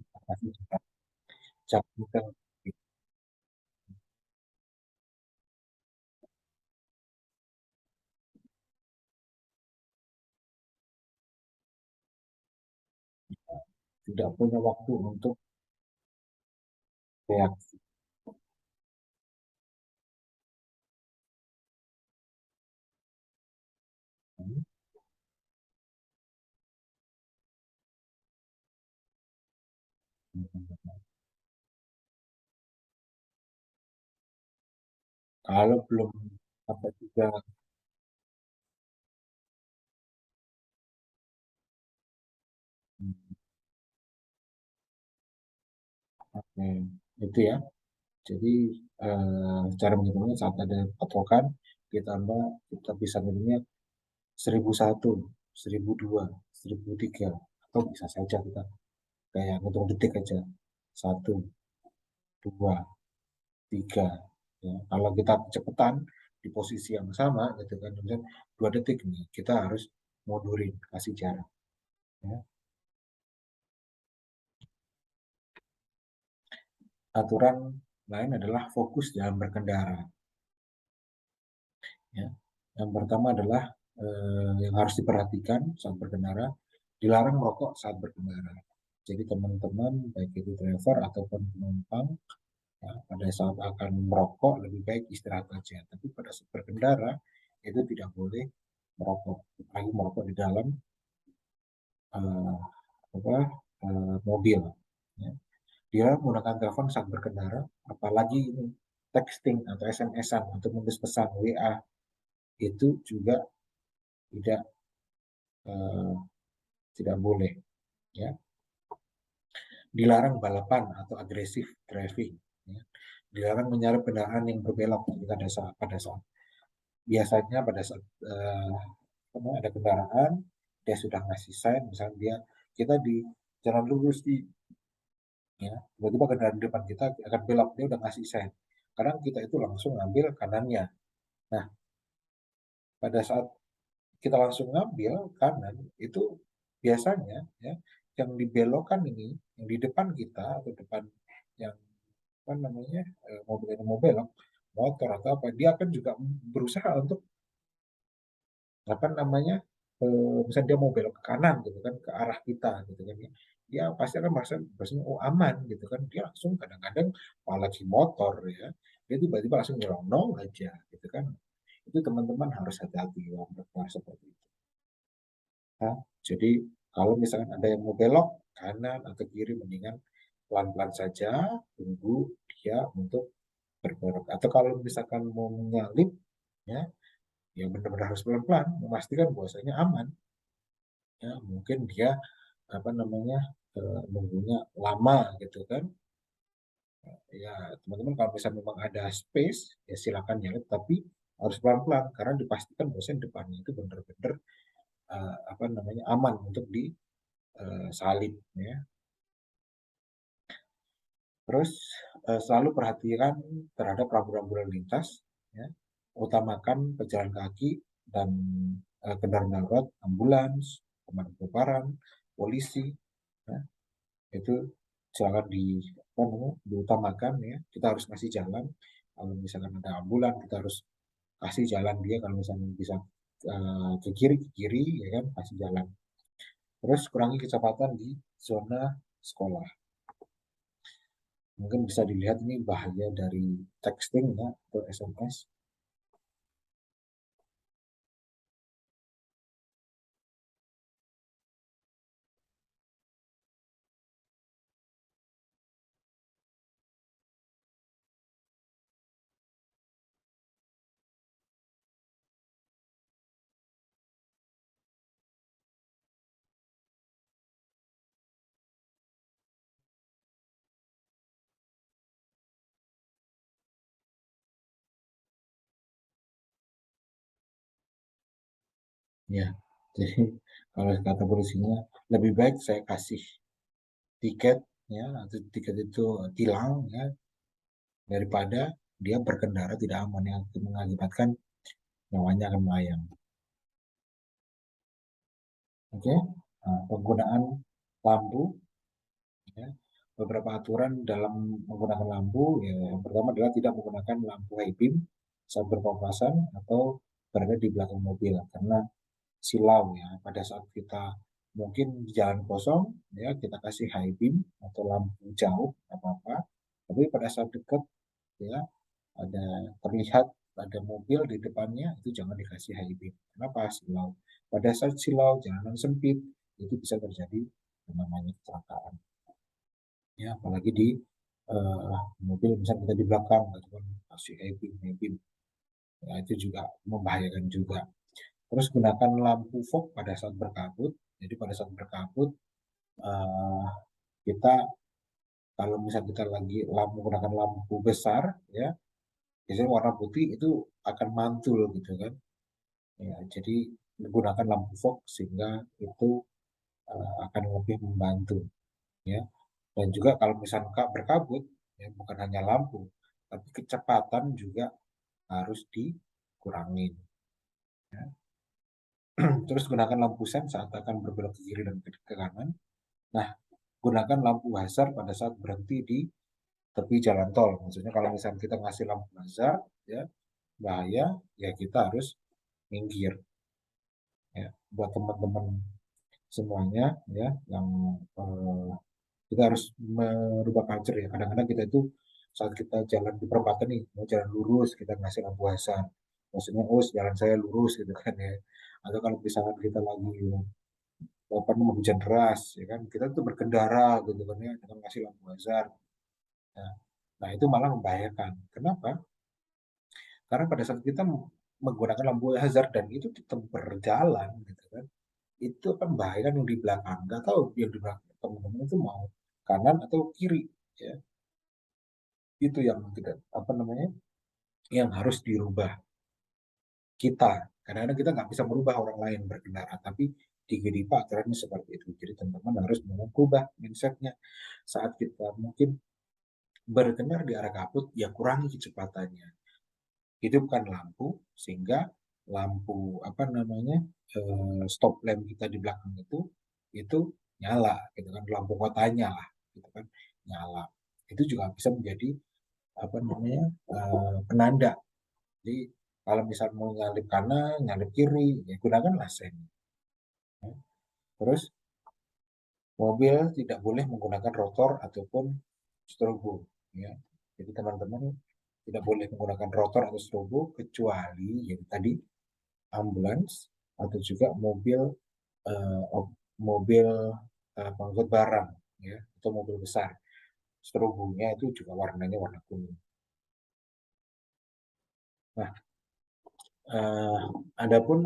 S1: jarak kita. Tidak punya waktu untuk reaksi. Kalau belum apa juga. Oke, itu ya. Jadi cara menghitungnya saat ada patokan ditambah kita bisa ngitungnya 1001, 1002, 1003 atau bisa saja kita kayak ngitung detik aja 1, 2, 3 ya. Kalau kita kecepatan di posisi yang sama gitu kan kemudian 2 detik nih kita harus mundurin kasih jarak ya. Aturan lain adalah fokus dalam berkendara ya. Yang pertama adalah yang harus diperhatikan saat berkendara, dilarang merokok saat berkendara. Jadi teman-teman baik itu driver ataupun penumpang, ya, pada saat akan merokok lebih baik istirahat aja. Tapi pada saat berkendara itu tidak boleh merokok, apalagi merokok di dalam eh, apa, mobil. Ya. Dia menggunakan telepon saat berkendara, apalagi ini texting atau SMS-an atau menulis pesan WA itu juga tidak eh, tidak boleh. Ya. Dilarang balapan atau agresif driving. Ya. Dilarang menyalip kendaraan yang berbelok pada saat biasanya pada saat ada kendaraan dia sudah ngasih sign, misalnya kita di jalan lurus di, ya, tiba-tiba kendaraan di depan kita akan belok, dia udah ngasih sign. Kadang kita itu langsung ngambil kanannya. Nah, pada saat kita langsung ngambil kanan itu biasanya, ya, yang dibelokkan ini, yang di depan kita atau depan yang apa namanya, mobil yang mau belok, motor atau apa, dia akan juga berusaha untuk apa namanya, misalnya dia mau belok ke kanan gitu kan, ke arah kita gitu kan, ya, dia pasti akan merasa biasanya oh aman gitu kan, dia langsung kadang-kadang apalagi motor, ya, dia tiba-tiba langsung nyelonong aja gitu kan. Itu teman-teman harus hati-hati ya berpikir seperti itu. Nah, jadi kalau misalkan ada yang mau belok kanan atau kiri, mendingan pelan-pelan saja, tunggu dia untuk berbelok. Atau kalau misalkan mau menyalip, ya, ya benar-benar harus pelan-pelan, memastikan bahwasanya aman. Ya, mungkin dia apa namanya, nunggunya lama gitu kan. Ya, teman-teman kalau misalnya memang ada space, ya silakan nyalip, tapi harus pelan-pelan karena dipastikan bahwasanya depannya itu benar-benar apa namanya aman untuk disalip, ya. Terus selalu perhatikan terhadap rambu-rambu lalu lintas, ya. Utamakan pejalan kaki dan kendaraan darurat, ambulans, pemadam kebakaran, polisi, ya. Itu jangan apa namanya, diutamakan, ya. Kita harus kasih jalan. Kalau misalkan ada ambulan, kita harus kasih jalan dia. Kalau misalnya bisa ke kiri, ya kan, kasih jalan. Terus kurangi kecepatan di zona sekolah. Mungkin bisa dilihat ini bahaya dari texting, ya, atau SMS. Ya, jadi kalau kata polisinya lebih baik saya kasih tiket, ya, atau tiket itu tilang, ya, daripada dia berkendara tidak aman yang mengakibatkan nyawanya akan melayang. Oke. Nah, penggunaan lampu, ya. Beberapa aturan dalam menggunakan lampu, ya, yang pertama adalah tidak menggunakan lampu high beam saat berpapasan atau berada di belakang mobil karena silau, ya, pada saat kita mungkin di jalan kosong, ya, kita kasih high beam atau lampu jauh apa-apa, tapi pada saat dekat, ya, ada terlihat ada mobil di depannya, itu jangan dikasih high beam. Kenapa? Silau. Pada saat silau jalanan sempit itu bisa terjadi yang namanya kecelakaan, ya, apalagi di eh, mobil misalnya kita di belakang gitu kan, kasih high beam, ya, itu juga membahayakan juga. Terus gunakan lampu fog pada saat berkabut. Jadi pada saat berkabut, eh, kita kalau misalnya kita lagi menggunakan lampu besar, ya, biasanya warna putih itu akan mantul gitu kan. Ya, jadi menggunakan lampu fog sehingga itu akan lebih membantu, ya. Dan juga kalau misalnya berkabut, ya, bukan hanya lampu, tapi kecepatan juga harus dikurangi. Ya. Terus gunakan lampu sen saat akan berbelok ke kiri dan ke kanan. Nah, gunakan lampu hazard pada saat berhenti di tepi jalan tol. Maksudnya kalau misalnya kita ngasih lampu hazard, ya, bahaya, ya kita harus minggir. Ya, buat teman-teman semuanya, ya, yang Kita harus merubah culture ya. Kadang-kadang kita itu saat kita jalan di perempatan nih, mau jalan lurus, kita ngasih lampu hazard. Maksudnya, oh jalan saya lurus gitu kan ya. Atau kalau misalkan kita lagi apa namanya hujan deras, ya kan, kita tuh berkendara gitu kan ya, dengan ngasih lampu hazard. Nah, nah itu malah membahayakan. Kenapa? Karena pada saat kita menggunakan lampu hazard dan itu tetap berjalan gitu kan, itu akan membahayakan yang di belakang. Nggak tahu yang di belakang teman-teman itu mau kanan atau kiri ya. Itu yang tidak apa namanya yang harus dirubah kita. Kadang-kadang kita nggak bisa merubah orang lain berkendara, tapi di GDP aturannya seperti itu. Jadi teman-teman harus mengubah mindsetnya saat kita mungkin berkendara di arah kabut, ya kurangi kecepatannya. Hidupkan lampu sehingga lampu apa namanya stop lamp kita di belakang itu nyala, gitu kan, lampu kotanya lah, gitu kan, nyala. Itu juga bisa menjadi apa namanya penanda. Jadi kalau misal mau nyalip kanan, nyalip kiri, ya gunakanlah sen. Ya. Terus mobil tidak boleh menggunakan rotor ataupun strobo. Ya. Jadi teman-teman tidak boleh menggunakan rotor atau strobo kecuali yang tadi ambulans atau juga mobil mobil pengangkut barang ya atau mobil besar. Strobonya itu juga warnanya warna kuning. Nah, eh, adapun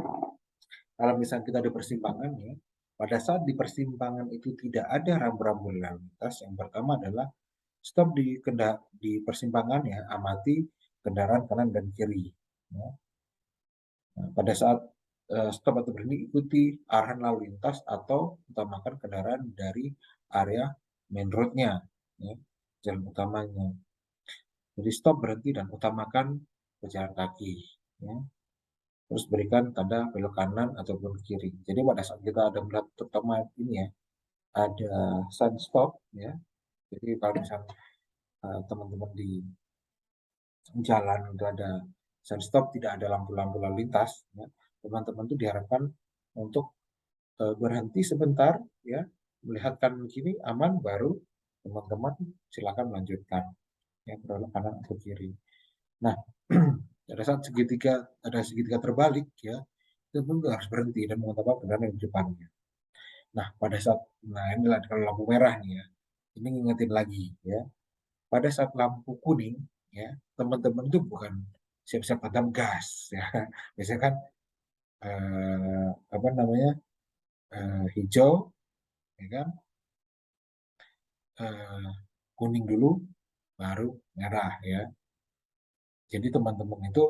S1: kalau misalnya kita di persimpangan ya, pada saat di persimpangan itu tidak ada rambu-rambu lalu lintas, yang pertama adalah stop di persimpangan ya, amati kendaraan kanan dan kiri. Ya. Nah, pada saat stop atau berhenti, ikuti arahan lalu lintas atau utamakan kendaraan dari area main roadnya, ya, jalan utamanya. Jadi stop, berhenti, dan utamakan pejalan kaki. Ya. Terus berikan tanda belok kanan ataupun kiri. Jadi pada saat kita ada melihat terutama ini ya, ada sign stop ya. Jadi kalau misalnya teman-teman di jalan itu ada sign stop, tidak ada lampu-lampu lalu lintas, ya, teman-teman itu diharapkan untuk berhenti sebentar ya, melihat kanan kiri aman, baru teman-teman silakan melanjutkan ya belok kanan atau kiri. Nah, pada saat segitiga terbalik ya, itu pun harus berhenti dan mengetahui kendaraan yang di depannya. Nah, nah inilah kalau lampu merah nih ya, ini ngingetin lagi ya. Pada saat lampu kuning ya, teman-teman itu bukan siap-siap padam gas ya. Biasanya kan apa namanya hijau, ya kan, eh, kuning dulu, baru merah ya. Jadi teman-teman itu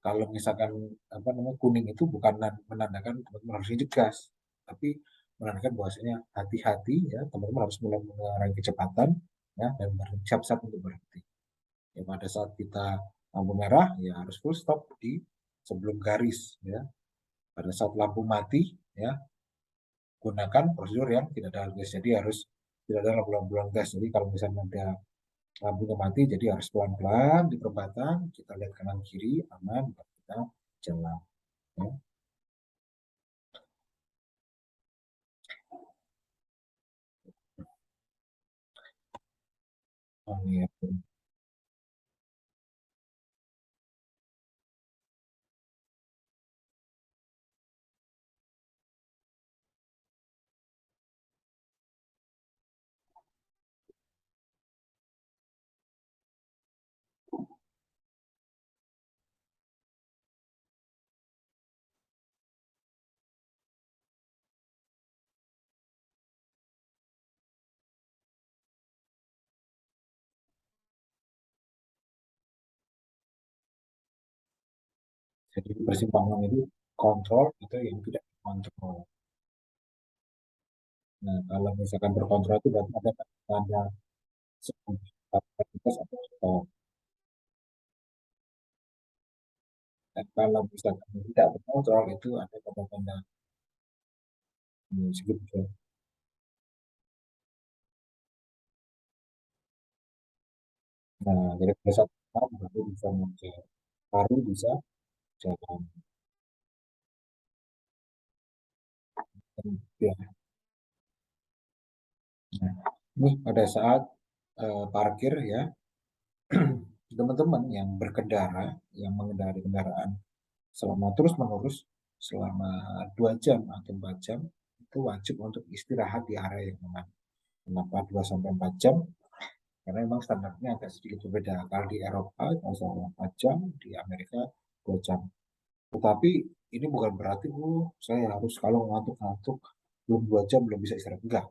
S1: kalau misalkan apa namanya kuning itu bukan menandakan teman-teman harus injek gas, tapi menandakan bahwasanya hati-hati ya, teman-teman harus mulai mengurangi kecepatan ya dan bersiap-siap untuk berhenti. Ya, pada saat kita lampu merah ya harus full stop di sebelum garis ya. Pada saat lampu mati ya gunakan prosedur yang tidak ada gas. Jadi harus tidak ada lampu-lampu gas. Jadi kalau misalnya ada lampunya mati, jadi harus pelan-pelan di perempatan, kita lihat kanan kiri aman, baru kita jalan ya. Oh, iya. Jadi di persimpangan itu kontrol atau yang tidak kontrol. Nah, kalau misalkan berkontrol itu berarti ada tanda kapasitas atau stop. Dan kalau misalkan tidak berkontrol itu ada tanda-tanda segitu. Nah, jadi pada saat stop baru bisa muncul, baru bisa jalan. Ya. Nah, Nih pada saat parkir ya, teman-teman yang berkendara, yang mengendari kendaraan selama terus-menerus selama 2 jam atau 4 jam itu wajib untuk istirahat di area yang aman. Kenapa 2 sampai 4 jam? Karena memang standarnya agak sedikit berbeda. Kalau di Eropa kalau selama 4 jam, di Amerika 2 jam. Tetapi ini bukan berarti saya harus kalau ngantuk-ngantuk belum 2 jam belum bisa istirahat. Enggak.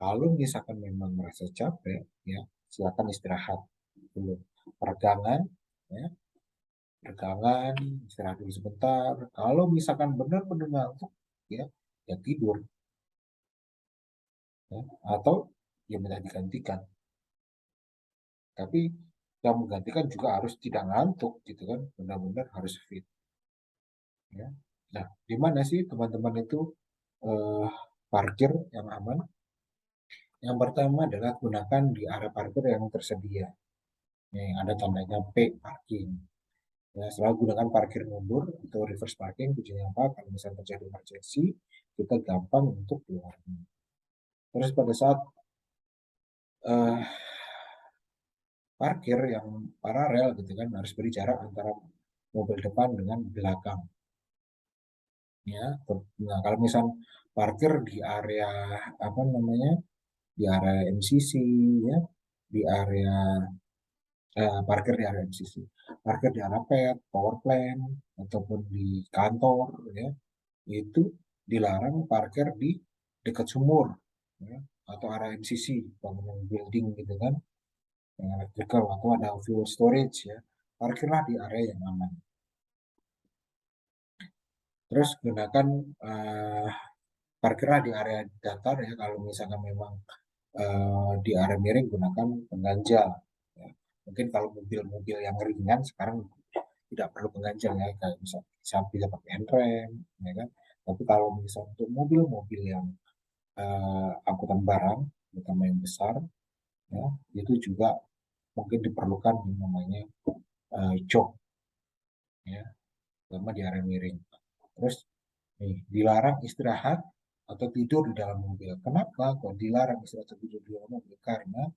S1: Kalau misalkan memang merasa capek, ya silakan istirahat dulu. Peregangan, ya, peregangan, istirahat dulu sebentar. Kalau misalkan benar-benar ngantuk, ya, ya tidur, ya, atau ya minta digantikan. Tapi yang menggantikan juga harus tidak ngantuk, gitu kan? Benar-benar harus fit, ya. Nah, di mana sih teman-teman itu eh, parkir yang aman? Yang pertama adalah gunakan di area parkir yang tersedia. Yang ada tandanya P parking. Ya, selalu gunakan parkir mundur atau reverse parking. Tujuannya apa? Kalau misalnya terjadi emergency, kita gampang untuk keluar. Terus pada saat eh, parkir yang paralel gitu kan harus beri jarak antara mobil depan dengan belakang. Ya, nah kalau misal parkir di area apa namanya di area MCC ya, di area parkir di area MCC, parkir di area PET, power plant ataupun di kantor ya, itu dilarang parkir di dekat sumur ya, atau area MCC bangunan building gitu kan yang electrical atau ada fuel storage ya, parkirlah di area yang aman. Terus gunakan parkirlah di area datar ya, kalau misalkan memang di area miring gunakan pengganjal ya. Mungkin kalau mobil-mobil yang ringan sekarang tidak perlu pengganjal ya, kayak misal bisa pakai handrem ya kan. Tapi kalau misal untuk mobil-mobil yang angkutan barang, terutama yang besar, ya, itu juga mungkin diperlukan yang namanya jok, ya, terutama di area miring. Terus nih, dilarang istirahat atau tidur di dalam mobil. Kenapa kok dilarang istirahat atau tidur di dalam mobil? Karena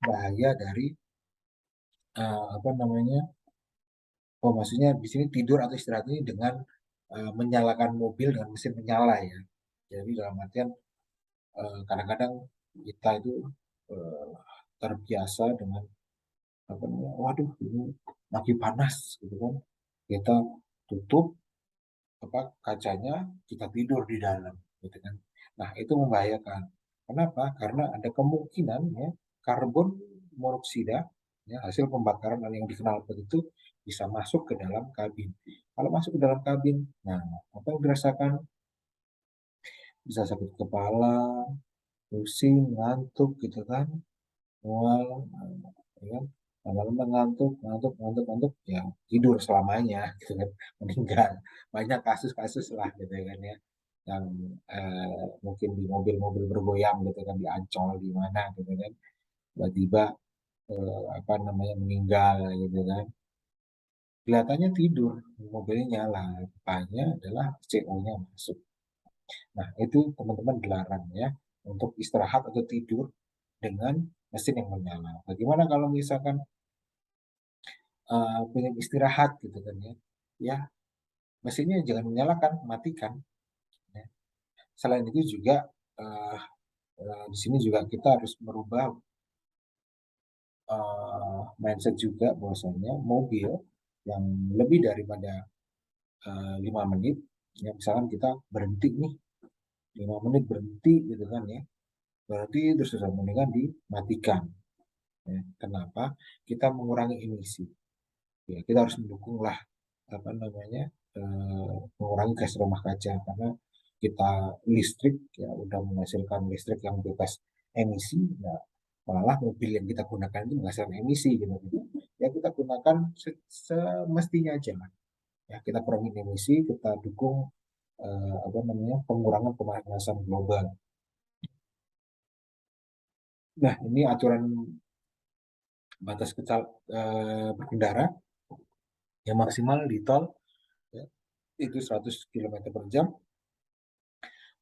S1: bahaya dari apa namanya? Oh, maksudnya di sini tidur atau istirahat ini dengan menyalakan mobil dengan mesin menyala ya. Jadi dalam artian kadang-kadang kita itu eh, terbiasa dengan apa namanya, waduh ini lagi panas gitu kan, kita tutup apa kacanya, kita tidur di dalam gitu kan. Nah itu membahayakan. Kenapa? Karena ada kemungkinan ya karbon monoksida ya, hasil pembakaran yang dikenal itu bisa masuk ke dalam kabin. Kalau masuk ke dalam kabin, nah apa yang dirasakan? Bisa sakit kepala, pusing, ngantuk gitu kan, mual, ya kan? Lama-lama ngantuk, ngantuk, ngantuk, ngantuk, ya tidur selamanya, gitu kan, meninggal. Banyak kasus-kasus lah, gitu kan ya, yang mungkin di mobil-mobil bergoyang, gitu kan, di Ancol, di mana, gitu kan, tiba-tiba apa namanya meninggal, gitu kan. Kelihatannya tidur, mobilnya nyala, rupanya adalah CO-nya masuk. Nah, itu teman-teman dilarang ya untuk istirahat atau tidur dengan mesin yang menyala. Bagaimana kalau misalkan pengen istirahat gitu kan ya, ya mesinnya jangan menyalakan, matikan. Ya. Selain itu juga uh, di sini juga kita harus merubah mindset juga bahwasanya mobil yang lebih daripada 5 menit, ya misalkan kita berhenti nih 5 menit berhenti gitu kan ya, berarti terus sudah mendingan dimatikan. Ya. Kenapa? Kita mengurangi emisi. Ya, kita harus mendukung lah apa namanya mengurangi gas rumah kaca karena kita listrik ya udah menghasilkan listrik yang bebas emisi, ya malah mobil yang kita gunakan itu menghasilkan emisi gitu. Ya kita gunakan semestinya aja lah. Ya kita kurangi emisi, kita dukung apa namanya pengurangan pemanasan global. Nah ini aturan batas kecal berkendara yang maksimal di tol ya, itu 100 km per jam,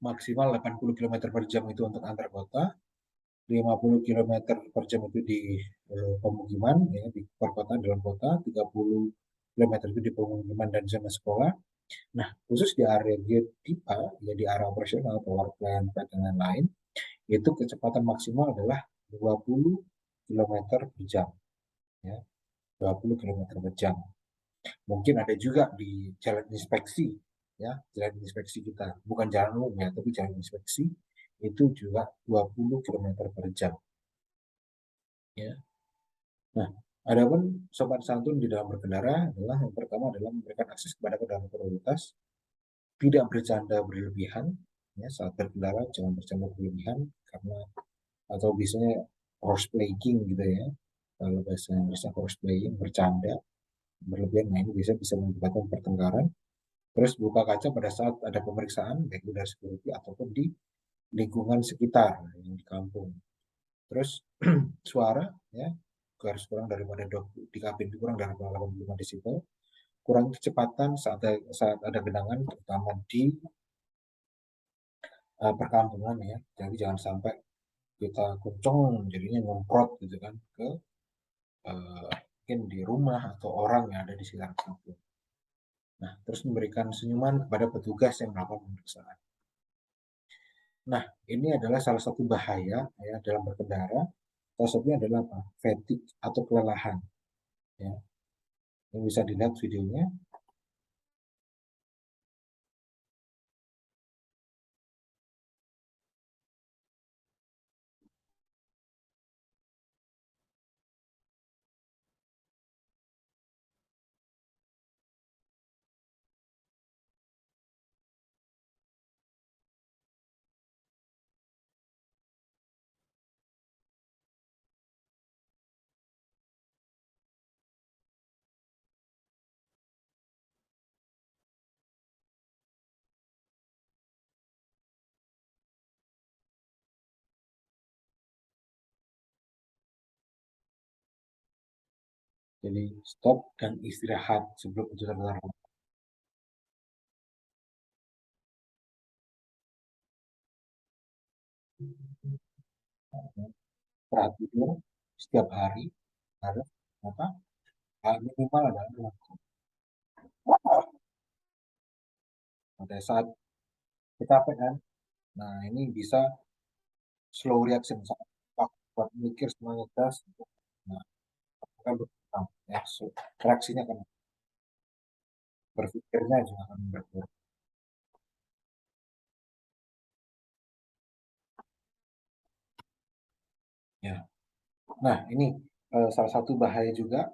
S1: maksimal 80 km per jam itu untuk antar kota, 50 km per jam itu di pemukiman, ya, di perkotaan dalam kota, 30 km itu di pemukiman dan zona sekolah. Nah, khusus di area GDIPA, ya di area operasional, power plant, dan lain-lain, itu kecepatan maksimal adalah 20 km per jam. Ya, 20 km per jam. Mungkin ada juga di jalan inspeksi, ya, jalan inspeksi kita. Bukan jalan umum ya, tapi jalan inspeksi itu juga 20 km per jam. Ya. Nah, adapun sopan santun di dalam berkendara adalah yang pertama adalah memberikan akses kepada kendaraan prioritas, tidak bercanda berlebihan, ya, saat berkendara jangan bercanda berlebihan karena atau biasanya horse playing gitu ya, kalau bahasa Inggrisnya horse playing, bercanda berlebihan, nah ini bisa menyebabkan pertengkaran. Terus buka kaca pada saat ada pemeriksaan baik itu dari security ataupun di lingkungan sekitar yang di kampung. Terus suara, ya, harus kurang daripada di kabin itu kurang daripada 85 desibel. Kurang kecepatan saat ada genangan terutama di perkampungan ya. Jadi jangan sampai kita kuncung jadinya nyemprot gitu kan ke mungkin di rumah atau orang yang ada di sekitar kampung. Nah, terus memberikan senyuman kepada petugas yang melakukan pemeriksaan. Nah, ini adalah salah satu bahaya ya dalam berkendara. Salah satunya adalah apa? Fatigue atau kelelahan. Ya, yang bisa dilihat videonya. Jadi stop dan istirahat sebelum itu terlarang. Teratur setiap hari harus apa? Minimal adalah pada saat kita apa kan? Nah, ini bisa slow reaction saat buat mikir semuanya tes. Nah, akan berkurang ya. So, reaksinya akan berpikirnya juga akan berkurang. Ya. Nah, ini salah satu bahaya juga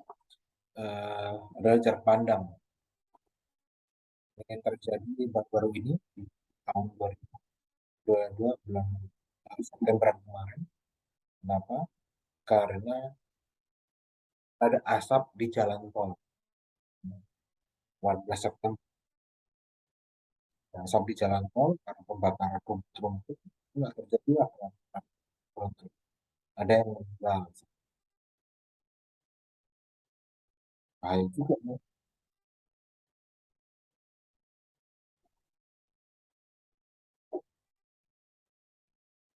S1: adalah jarak pandang yang terjadi baru-baru ini di tahun 2022 bulan September kemarin. Kenapa? Karena ada asap di jalan tol. 14 September, asap di jalan tol karena pembakaran rumput itu nggak terjadi lah. Ada yang meninggal. Bahaya juga nih.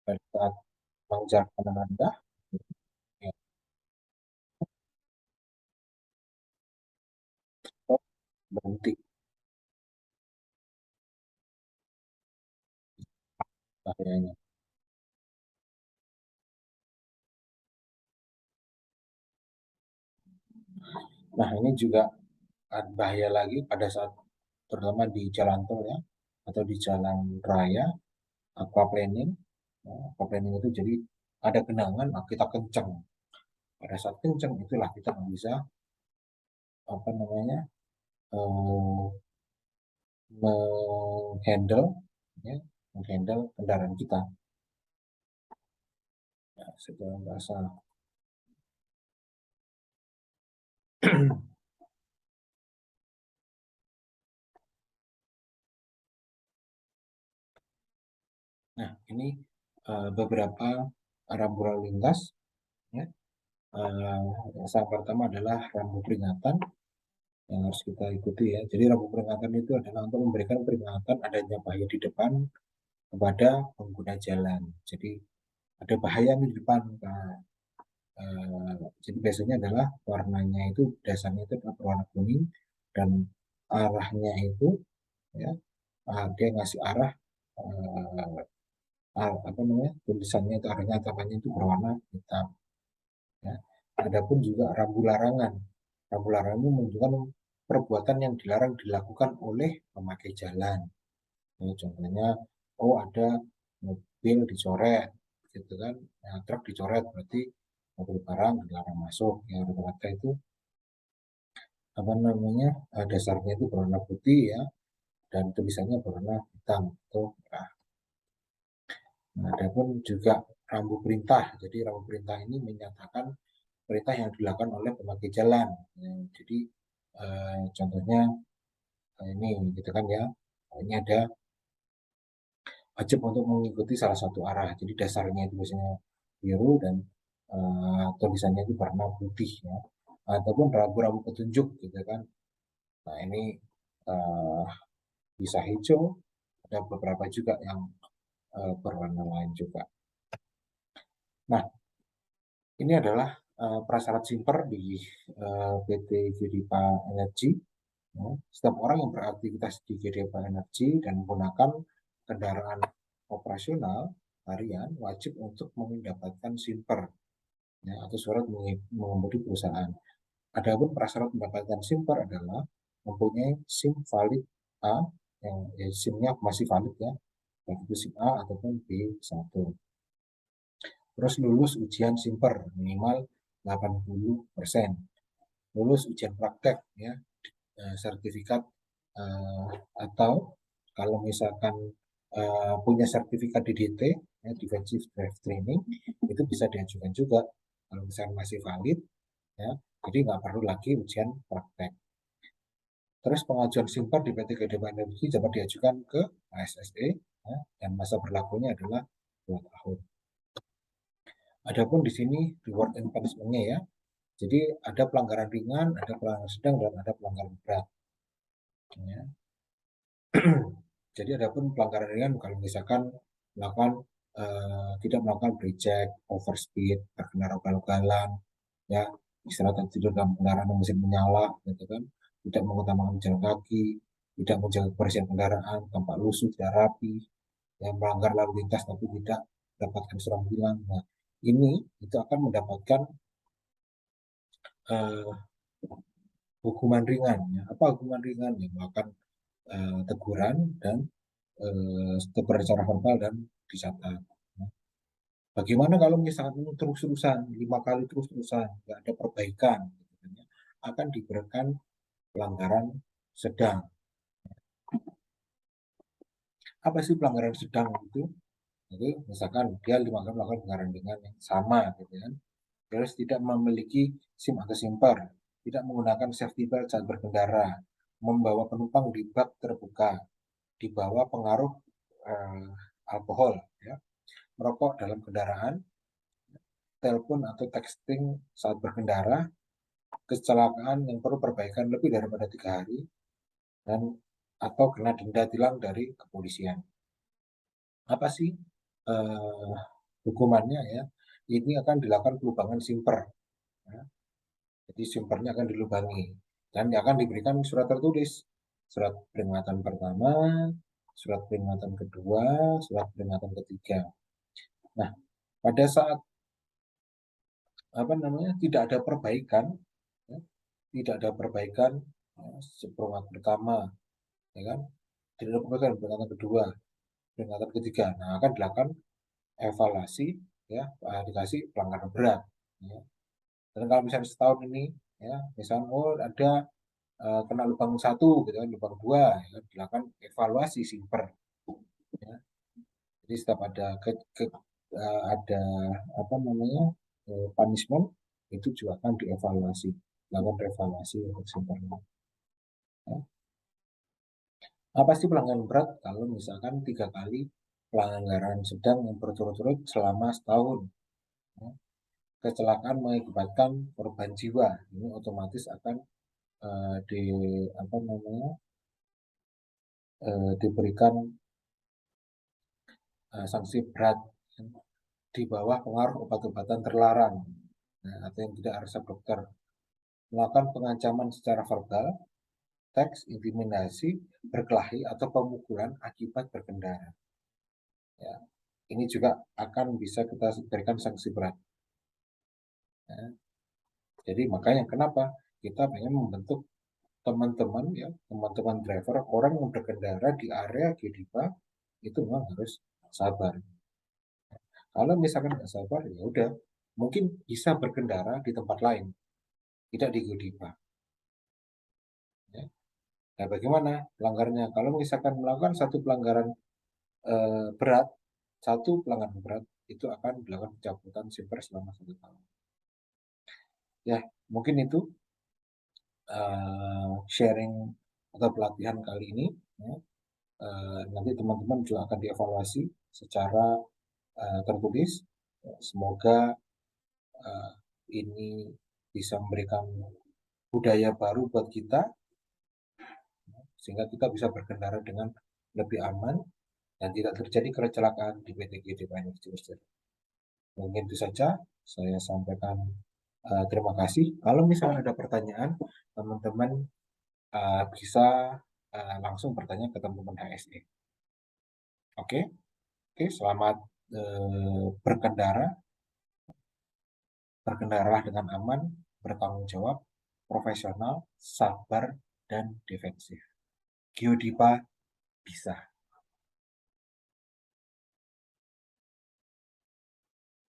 S1: Pada saat lonjakan rendah, ya, stop, berhenti bahayanya. Nah, ini juga bahaya lagi pada saat terutama di jalan tol ya atau di jalan raya aquaplaning. Ya, aquaplaning itu jadi ada genangan, nah kita kencang. Pada saat kencang itulah kita nggak bisa apa namanya eh, menghandle ya, menghandle kendaraan kita ya, secara bahasa. Nah, ini beberapa rambu lalu lintas ya. Yang pertama adalah rambu peringatan yang harus kita ikuti ya. Jadi rambu peringatan itu adalah untuk memberikan peringatan adanya bahaya di depan kepada pengguna jalan. Jadi ada bahaya nih di depan. Nah, jadi biasanya adalah warnanya itu dasarnya itu adalah berwarna kuning dan arahnya itu ya dia ngasih arah eh, apa namanya tulisannya itu arahnya atapannya itu berwarna hitam. Ya. Adapun juga rambu larangan. Rambu larangan itu menunjukkan perbuatan yang dilarang dilakukan oleh pemakai jalan. Ya, contohnya, oh ada mobil dicoret, gitu kan? Nah, truk dicoret berarti mobil barang dilarang masuk. Ya rata-rata itu apa namanya dasarnya itu berwarna putih ya dan tulisannya berwarna hitam itu merah. Nah, adapun juga rambu perintah. Jadi rambu perintah ini menyatakan perintah yang dilakukan oleh pemakai jalan. Ya, jadi contohnya ini gitu kan ya. Ini ada wajib untuk mengikuti salah satu arah. Jadi dasarnya itu biasanya biru dan tulisannya itu warna putih ya. Ataupun rambu-rambu petunjuk gitu kan. Nah ini uh, bisa hijau, ada beberapa juga yang berwarna lain juga. Nah ini adalah prasyarat simper di PT Gedipa Energi. Ya. Setiap orang yang beraktivitas di Gedipa Energi dan menggunakan kendaraan operasional harian wajib untuk mendapatkan simper ya, atau surat mengemudi perusahaan. Adapun prasyarat mendapatkan simper adalah mempunyai SIM valid A, yang ya, SIM-nya masih valid ya, baik itu SIM A ataupun B1. Terus lulus ujian simper minimal 80%. Lulus ujian praktek ya, sertifikat atau kalau misalkan punya sertifikat DDT, ya, Defensive Drive Training, itu bisa diajukan juga kalau misalkan masih valid, ya, jadi nggak perlu lagi ujian praktek. Terus pengajuan simpan di PT Gedipa Energi dapat diajukan ke ASSE, ya, dan masa berlakunya adalah 2 tahun. Adapun di sini reward and punishment-nya ya, jadi ada pelanggaran ringan, ada pelanggaran sedang, dan ada pelanggaran berat. Ya. Jadi adapun pelanggaran ringan kalau misalkan melakukan tidak melakukan reject, overspeed, berkendara ugal-ugalan, ya istirahat tidur dalam kendaraan yang mesin menyala, gitu kan, tidak mengutamakan jalan kaki, tidak menjaga kebersihan kendaraan, tampak lusuh, tidak rapi, yang melanggar lalu lintas tapi tidak mendapatkan surat tilang. Nah, ini itu akan mendapatkan uh, hukuman ringan. Ya. Apa hukuman ringan? Ya, melakukan teguran dan teguran secara verbal dan dicatat. Nah, bagaimana kalau misalkan ini terus-terusan, 5 kali terus-terusan, nggak ada perbaikan, gitu kan ya, akan diberikan pelanggaran sedang. Apa sih pelanggaran sedang itu? Jadi misalkan dia 5 kali melakukan pelanggaran dengan yang sama, gitu kan. Terus tidak memiliki SIM atau simper, tidak menggunakan safety belt saat berkendara, membawa penumpang di bak terbuka, dibawa pengaruh eh, alkohol, ya, merokok dalam kendaraan, telepon atau texting saat berkendara, kecelakaan yang perlu perbaikan lebih daripada 3 hari, dan atau kena denda tilang dari kepolisian. Apa sih eh, hukumannya ya? Ini akan dilakukan pelubangan simper. Ya. Jadi simpernya akan dilubangi dan akan diberikan surat tertulis, surat peringatan pertama, surat peringatan kedua, surat peringatan ketiga. Nah, pada saat apa namanya tidak ada perbaikan, ya, tidak ada perbaikan peringatan pertama, ya kan? Tidak ada perbaikan peringatan kedua, peringatan ketiga. Nah, akan dilakukan evaluasi, ya, dikasih pelanggaran berat. Ya. Dan kalau misalnya setahun ini, ya, misalnya oh ada kena lubang 1, gitu kan, lubang 2, ya, kan, dilakukan evaluasi simper. Ya. Jadi setiap ada ada apa namanya punishment itu juga akan dievaluasi, lakukan evaluasi untuk simpernya. Ya. Apa sih pelanggaran berat? Kalau misalkan 3 kali pelanggaran sedang yang berturut-turut selama setahun, ya. Kecelakaan mengakibatkan korban jiwa, ini otomatis akan di apa namanya diberikan sanksi berat, di bawah pengaruh obat-obatan terlarang, nah, atau yang tidak resep dokter, melakukan pengancaman secara verbal, teks, intimidasi, berkelahi, atau pemukulan akibat berkendara. Ya, ini juga akan bisa kita berikan sanksi berat. Ya. Jadi makanya kenapa kita pengen membentuk teman-teman ya, teman-teman driver, orang yang berkendara di area Gedipa itu memang harus sabar. Kalau misalkan nggak sabar, ya udah, mungkin bisa berkendara di tempat lain, tidak di Gedipa. Ya. Nah, bagaimana pelanggarnya? Kalau misalkan melakukan satu pelanggaran berat, satu pelanggaran berat, itu akan dilakukan pencabutan SIM selama 1 tahun. Ya, mungkin itu sharing atau pelatihan kali ini. Ya. Nanti teman-teman juga akan dievaluasi secara tertulis. Semoga uh, ini bisa memberikan budaya baru buat kita, sehingga kita bisa berkendara dengan lebih aman dan tidak terjadi kecelakaan di PTG di Banyak Jurusan. Mungkin itu saja saya sampaikan. Terima kasih. Kalau misalnya ada pertanyaan, teman-teman bisa langsung bertanya ke teman-teman HSE. Oke, oke. Selamat berkendara. Berkendara dengan aman, bertanggung jawab, profesional, sabar, dan defensif. Geodipa bisa.